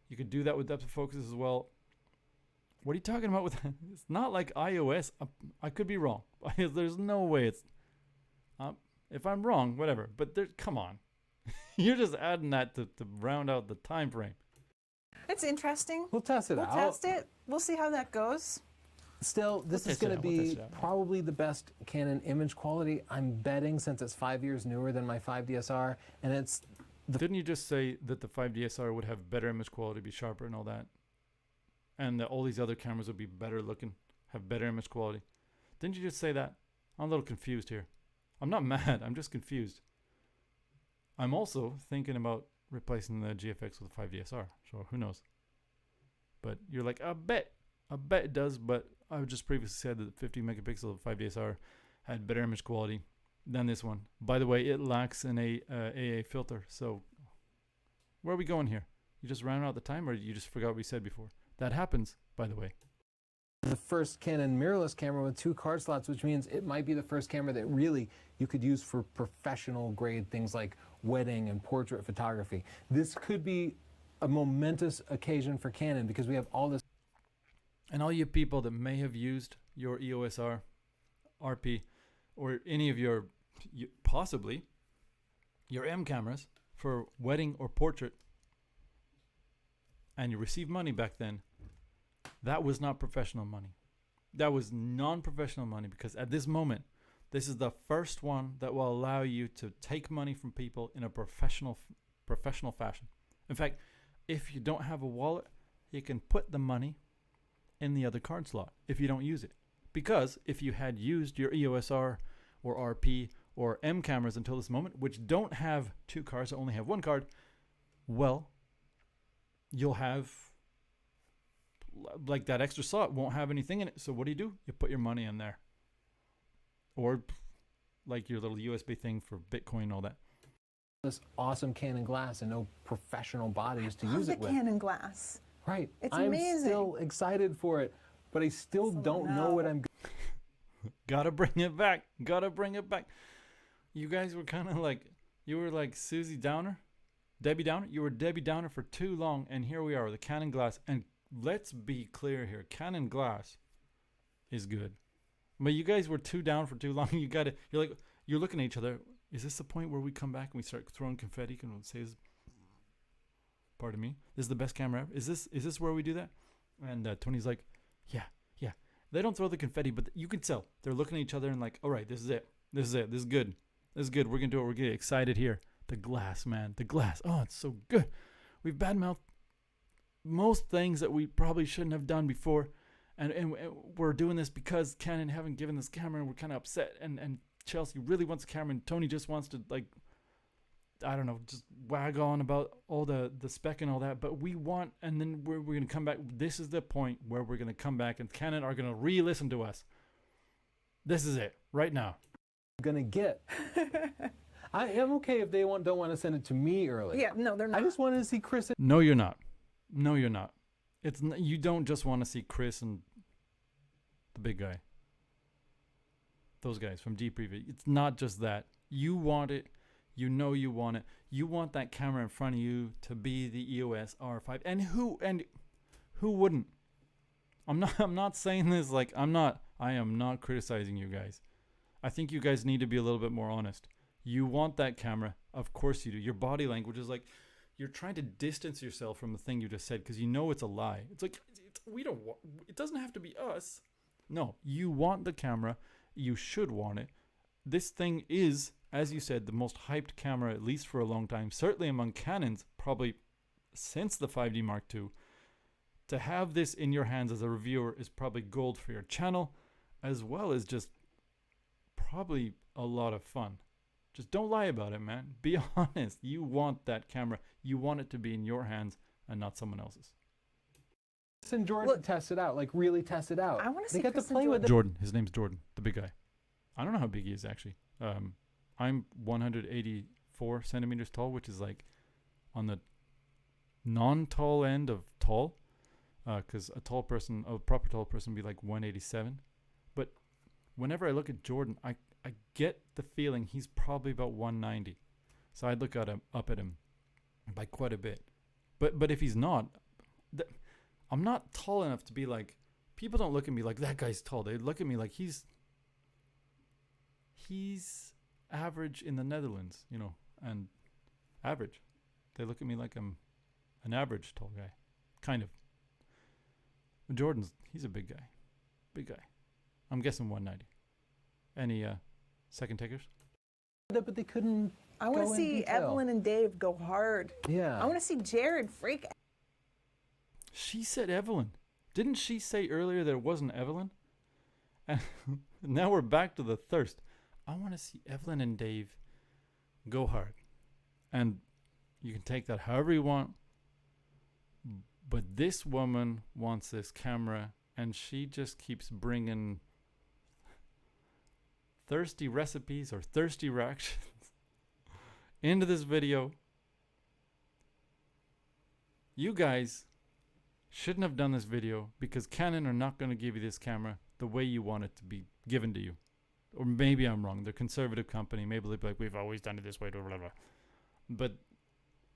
You could do that with depth of focus as well. What are you talking about with that? It's not like iOS. I could be wrong. There's no way it's... if I'm wrong, whatever. But come on. You're just adding that to round out the time frame. It's interesting. We'll test it out. We'll test it. We'll see how that goes. Still, this is going to be probably the best Canon image quality, I'm betting, since it's 5 years newer than my 5DSR. And it's... Didn't you just say that the 5DSR would have better image quality, be sharper and all that? And that all these other cameras would be better looking, have better image quality? Didn't you just say that? I'm a little confused here. I'm not mad. I'm just confused. I'm also thinking about replacing the GFX with a 5DSR. So who knows? But you're like, I bet it does. But I just previously said that the 50 megapixel 5DSR had better image quality than this one. By the way, it lacks an AA filter. So where are we going here? You just ran out the time, or you just forgot what we said before? That happens, by the way. The first Canon mirrorless camera with 2 card slots, which means it might be the first camera that really you could use for professional grade things like wedding and portrait photography. This could be a momentous occasion for Canon because we have all this. And all you people that may have used your EOS R, RP, or any of your, possibly, your M cameras for wedding or portrait, and you received money back then, that was not professional money. That was non-professional money, because at this moment, this is the first one that will allow you to take money from people in a professional fashion. In fact, if you don't have a wallet, you can put the money in the other card slot if you don't use it. Because if you had used your EOS R or RP or M cameras until this moment, which don't have 2 cards, only have 1 card, well, you'll have, like, that extra slot won't have anything in it. So what do? You put your money in there. Or like your little USB thing for Bitcoin and all that. This awesome Canon glass and no professional bodies to use it with. The Canon glass. Right. It's I'm amazing. still excited for it, but I still don't know what I'm... Gotta bring it back. You guys were kind of like, you were like Susie Downer, Debbie Downer. You were Debbie Downer for too long, and here we are with the Canon glass. And let's be clear here, Canon glass is good. But you guys were too down for too long. You're looking at each other. Is this the point where we come back and we start throwing confetti and we'll say, pardon me, this is the best camera ever? Is this where we do that? And Tony's like, yeah. They don't throw the confetti, but you can tell. They're looking at each other and like, all right, this is it. This is good. We're going to do it. We're getting excited here. The glass, man. The glass. Oh, it's so good. We've badmouthed most things that we probably shouldn't have done before. And we're doing this because Canon haven't given this camera, and we're kind of upset. And Chelsea really wants a camera, and Tony just wants to, like, I don't know, just wag on about all the spec and all that. But we want, and then we're going to come back. This is the point where we're going to come back, and Canon are going to re-listen to us. This is it, right now. Going to get. I am okay if they don't want to send it to me early. Yeah, no, they're not. I just wanted to see Chris. No, you're not. You don't just want to see Chris and the big guy. Those guys from DPRAW. It's not just that. You want it. You know you want it. You want that camera in front of you to be the EOS R5. And who wouldn't? I'm not saying this like I am not criticizing you guys. I think you guys need to be a little bit more honest. You want that camera. Of course you do. Your body language is like, you're trying to distance yourself from the thing you just said because you know it's a lie. It's like, it doesn't have to be us. No, you want the camera. You should want it. This thing is, as you said, the most hyped camera, at least for a long time. Certainly among Canons, probably since the 5D Mark II. To have this in your hands as a reviewer is probably gold for your channel, as well as just probably a lot of fun. Just don't lie about it, man. Be honest. You want that camera. You want it to be in your hands and not someone else's. Chris and Jordan test it out, like really test it out. I want to see They got Chris to play and with it. Jordan. His name's Jordan, the big guy. I don't know how big he is, actually. I'm 184 centimeters tall, which is like on the non-tall end of tall. Because a proper tall person would be like 187. But whenever I look at Jordan, I get the feeling he's probably about 190. So I'd look up at him by quite a bit. But if he's not, I'm not tall enough to be like, people don't look at me like that guy's tall. They look at me like he's average in the Netherlands, you know, and average. They look at me like I'm an average tall guy, kind of. Jordan's, he's a big guy. Big guy. I'm guessing 190. Any second takers? But they couldn't. I want go to in see detail. Evelyn and Dave go hard. Yeah. I want to see Jared freak. She said Evelyn. Didn't she say earlier that it wasn't Evelyn? And now we're back to the thirst. I want to see Evelyn and Dave go hard. And you can take that however you want. But this woman wants this camera, and she just keeps bringing thirsty recipes or thirsty reactions into this video. You guys shouldn't have done this video because Canon are not going to give you this camera the way you want it to be given to you. Or maybe I'm wrong. They're a conservative company. Maybe they'll be like, we've always done it this way. Blah, blah, blah. But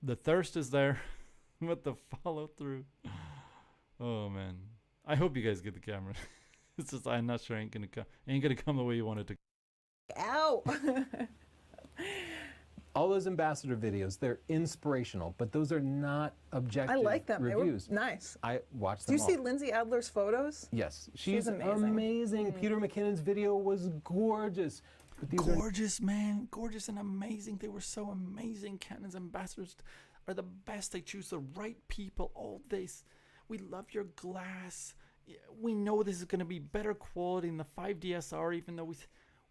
the thirst is there. What the follow through? Oh man, I hope you guys get the camera. It's just I'm not sure ain't gonna come the way you want it to. Ow! All those ambassador videos, they're inspirational, but those are not objective I like them. reviews. They were nice. I watched Do them you all. see Lindsay Adler's photos? Yes, she's amazing. amazing. Peter McKinnon's video was gorgeous. But these Gorgeous, man. Gorgeous and amazing. They were so amazing. Canon's ambassadors are the best. They choose the right people. All this. We love your glass. We know this is going to be better quality than the 5DSR, even though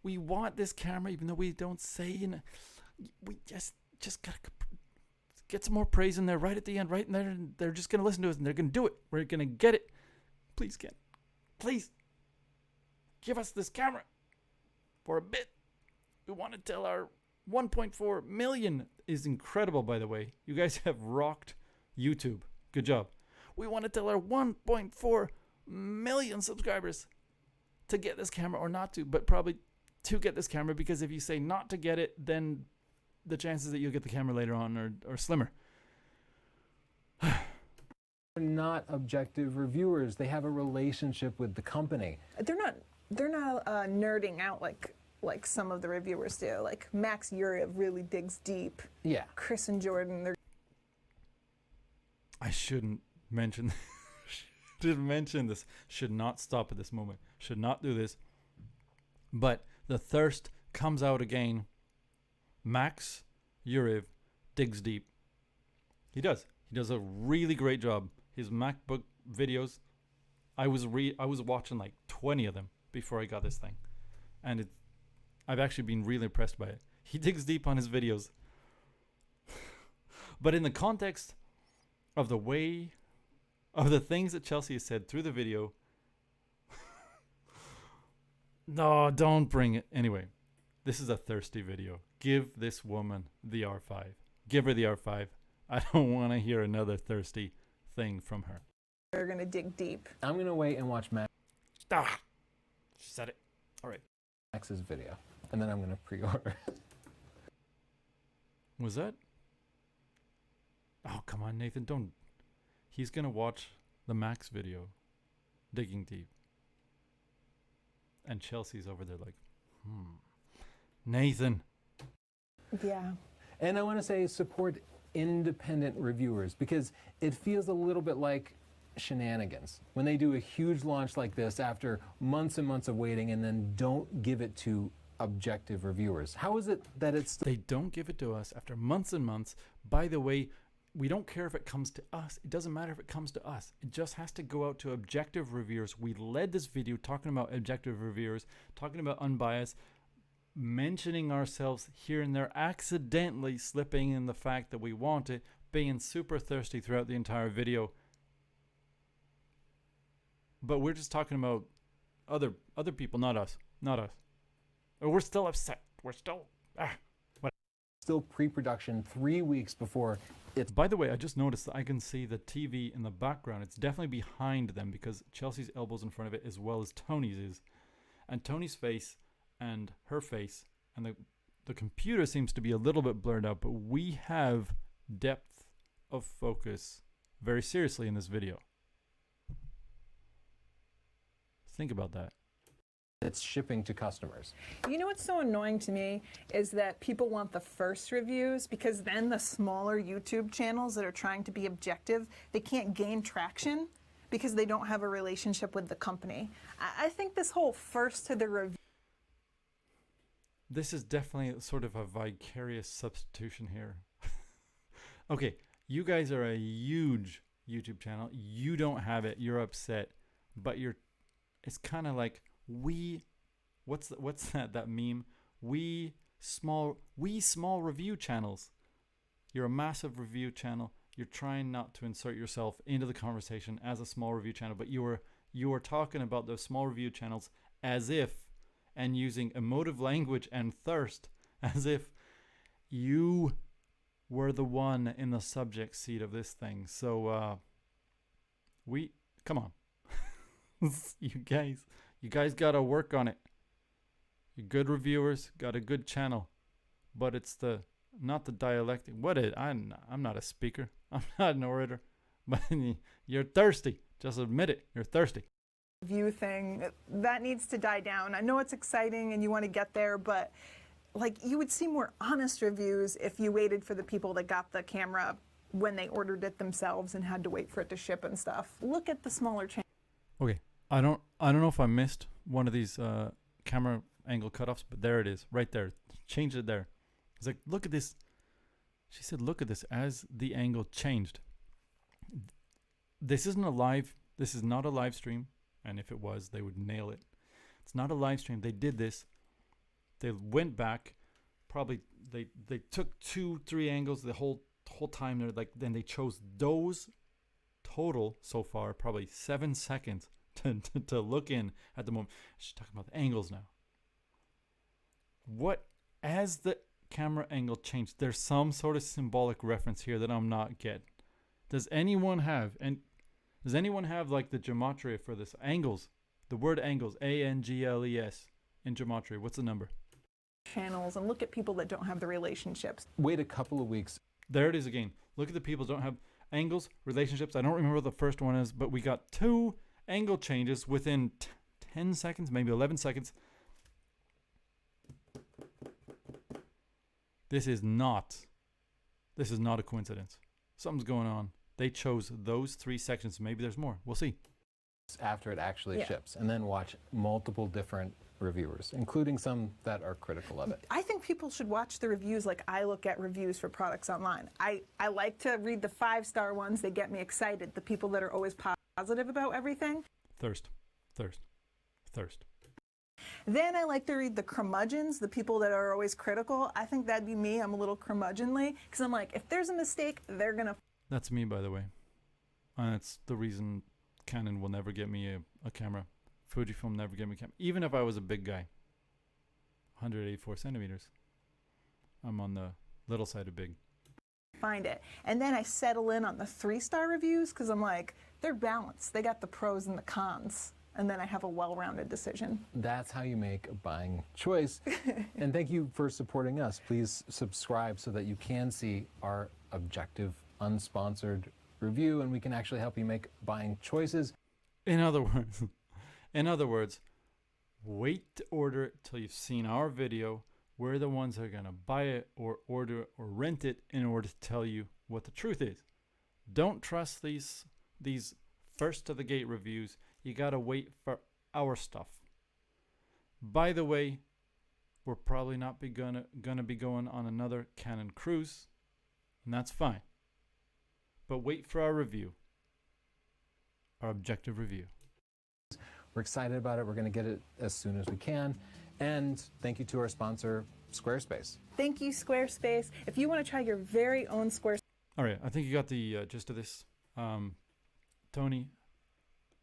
we want this camera, even though we don't say. And we just got to get some more praise in there right at the end, right in there. And they're just going to listen to us and they're going to do it. We're going to get it. Please, Ken. Please. Give us this camera for a bit. We want to tell our 1.4 million is incredible, by the way. You guys have rocked YouTube. Good job. We want to tell our 1.4 million subscribers to get this camera or not to, but probably to get this camera, because if you say not to get it, then the chances that you'll get the camera later on are slimmer. are not objective reviewers. They have a relationship with the company. They're not nerding out like some of the reviewers do. Like Max Uriv really digs deep. Yeah. Chris and Jordan, they're I shouldn't mention didn't mention this. Should not stop at this moment. Should not do this. But the thirst comes out again. Max Uriv digs deep. He does. He does a really great job. His MacBook videos, I was watching like 20 of them before I got this thing. And I've actually been really impressed by it. He digs deep on his videos. But in the context of the way of the things that Chelsea has said through the video, no, don't bring it. Anyway, this is a thirsty video. Give this woman the R5. Give her the R5. I don't want to hear another thirsty thing from her. They're gonna dig deep. I'm going to wait and watch Ah, she said it. All right. Max's video, and then I'm going to pre-order. Was that? Oh, come on, Nathan. Don't. He's going to watch the Max video, digging deep. And Chelsea's over there like, Nathan. Yeah. And I want to say support independent reviewers, because it feels a little bit like shenanigans when they do a huge launch like this after months and months of waiting and then don't give it to objective reviewers? How is it that it's... They don't give it to us after months and months. By the way, we don't care if it comes to us. It doesn't matter if it comes to us. It just has to go out to objective reviewers. We led this video talking about objective reviewers, talking about unbiased, mentioning ourselves here and there, accidentally slipping in the fact that we want it, being super thirsty throughout the entire video. But we're just talking about other people, not us. Or we're still upset. We're still still pre-production 3 weeks before it's... By the way, I just noticed that I can see the TV in the background. It's definitely behind them because Chelsea's elbow's in front of it as well as Tony's is. And Tony's face and her face and the computer seems to be a little bit blurred out, but we have depth of focus very seriously in this video. Think about that. It's shipping to customers. You know what's so annoying to me is that people want the first reviews because then the smaller YouTube channels that are trying to be objective, they can't gain traction because they don't have a relationship with the company. I think this whole first to the review... This is definitely sort of a vicarious substitution here. Okay, you guys are a huge YouTube channel. You don't have it. You're upset. But it's kind of like what's that meme? We small review channels. You're a massive review channel. You're trying not to insert yourself into the conversation as a small review channel, but you are talking about those small review channels as if, and using emotive language and thirst as if you were the one in the subject seat of this thing. So come on. You guys gotta work on it. You're good reviewers, got a good channel, but it's not the dialectic. I'm not a speaker. I'm not an orator, but you're thirsty. Just admit it. You're thirsty. View thing that needs to die down. I know it's exciting and you want to get there, but like you would see more honest reviews if you waited for the people that got the camera when they ordered it themselves and had to wait for it to ship and stuff. Look at the smaller channels. Okay, I don't know if I missed one of these camera angle cutoffs, but there it is, right there. Change it there. It's like, look at this. She said, look at this as the angle changed. This is not a live stream. And if it was, they would nail it. It's not a live stream. They did this. They went back. Probably they took 2-3 angles the whole time. They're like, then they chose those total so far, probably 7 seconds to look in at the moment. She's talking about the angles now. What, as the camera angle changed, there's some sort of symbolic reference here that I'm not getting. Does anyone have like the gematria for this? Angles. The word angles, A-N-G-L-E-S in gematria. What's the number? Channels, and look at people that don't have the relationships. Wait a couple of weeks. There it is again. Look at the people that don't have angles, relationships. I don't remember what the first one is, but we got 2 angle changes within 10 seconds, maybe 11 seconds. This is not a coincidence. Something's going on. They chose those 3 sections. Maybe there's more. We'll see. After it actually ships, and then watch multiple different reviewers, including some that are critical of it. I think people should watch the reviews like I look at reviews for products online. I like to read the 5-star ones. They get me excited. The people that are always positive about everything. Thirst. Then I like to read the curmudgeons, the people that are always critical. I think that'd be me. I'm a little curmudgeonly because I'm like, if there's a mistake, they're going to... That's me, by the way. And it's the reason Canon will never get me a camera. Fujifilm never get me a camera. Even if I was a big guy. 184 centimeters. I'm on the little side of big. Find it. And then I settle in on the 3-star reviews because I'm like, they're balanced. They got the pros and the cons. And then I have a well-rounded decision. That's how you make a buying choice. And thank you for supporting us. Please subscribe so that you can see our objective, unsponsored review, and we can actually help you make buying choices. In other words, wait to order it till you've seen our video. We're the ones that are going to buy it or order it or rent it in order to tell you what the truth is. Don't trust these first to the gate reviews. You gotta wait for our stuff. By the way, we're probably not gonna be going on another Canon cruise, and that's fine. But wait for our review, our objective review. We're excited about it. We're going to get it as soon as we can. And thank you to our sponsor, Squarespace. Thank you, Squarespace. If you want to try your very own Squarespace. All right, I think you got the gist of this. Tony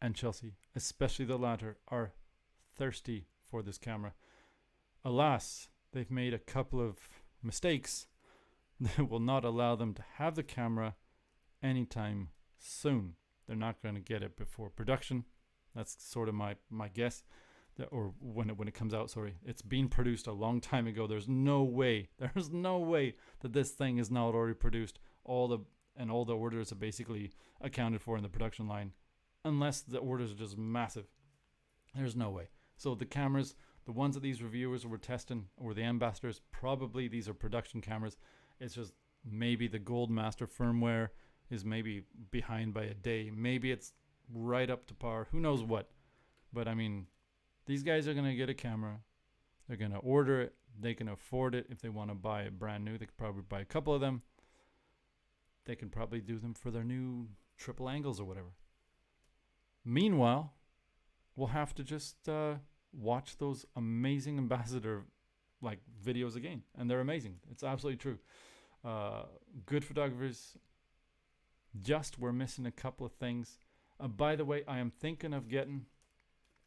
and Chelsea, especially the latter, are thirsty for this camera. Alas, they've made a couple of mistakes that will not allow them to have the camera anytime soon. They're not going to get it before production. That's sort of my guess. Or when it comes out, sorry. It's been produced a long time ago. There's no way that this thing is not already produced. All the orders are basically accounted for in the production line, unless the orders are just massive. There's no way. So the cameras, the ones that these reviewers were testing, or the ambassadors, probably these are production cameras. It's just maybe the Gold Master firmware is maybe behind by a day. Maybe it's right up to par. Who knows what? But I mean, these guys are going to get a camera. They're going to order it. They can afford it. If they want to buy it brand new, they could probably buy a couple of them. They can probably do them for their new triple angles or whatever. Meanwhile, we'll have to just watch those amazing ambassador like videos again. And they're amazing. It's absolutely true. Good photographers. Just we're missing a couple of things. By the way, I am thinking of getting,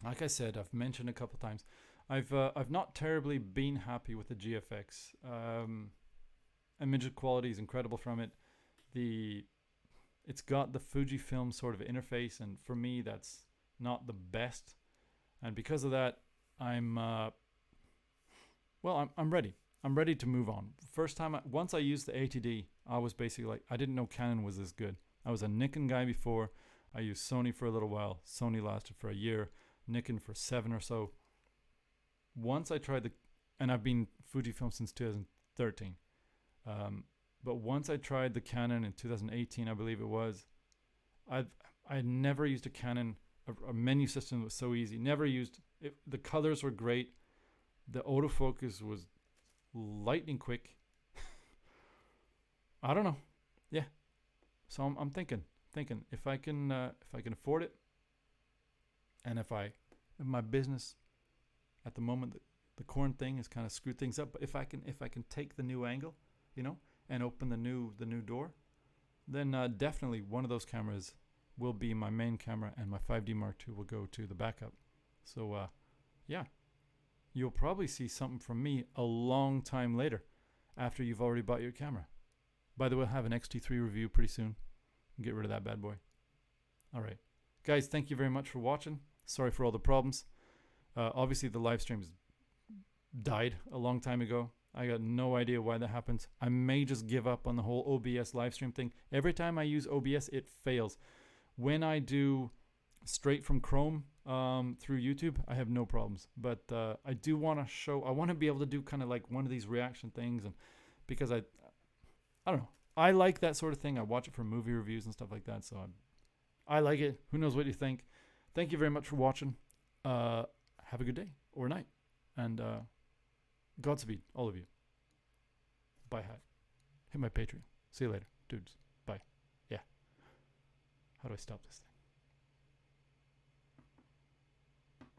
like I said, I've mentioned a couple of times, I've not terribly been happy with the GFX. Image quality is incredible from it. It's got the Fujifilm sort of interface, and for me that's not the best. And because of that, I'm ready. I'm ready to move on. First time, once I used the ATD, I was basically like, I didn't know Canon was this good. I was a Nikon guy before. I used Sony for a little while. Sony lasted for a year. Nikon for 7 or so. Once I tried and I've been Fujifilm since 2013. But once I tried the Canon in 2018, I believe it was, I had never used a Canon, a menu system that was so easy. Never used it. The colors were great. The autofocus was lightning quick. I don't know. Yeah. So I'm thinking if I can afford it, and if my business at the moment, the current thing has kind of screwed things up, but if I can take the new angle, and open the new door, then definitely one of those cameras will be my main camera, and my 5D Mark II will go to the backup. So yeah, you'll probably see something from me a long time later, after you've already bought your camera. By the way, I'll have an X-T3 review pretty soon. Get rid of that bad boy. All right, guys, thank you very much for watching. Sorry for all the problems. Obviously, the live streams died a long time ago. I got no idea why that happens. I may just give up on the whole OBS live stream thing. Every time I use OBS, it fails. When I do straight from Chrome through YouTube, I have no problems. But I do want to I want to be able to do kind of like one of these reaction things, and because I don't know. I like that sort of thing. I watch it for movie reviews and stuff like that. So I like it. Who knows what you think? Thank you very much for watching. Have a good day or night. And Godspeed, all of you. Bye, hat. Hit my Patreon. See you later, dudes. Bye. Yeah. How do I stop this thing?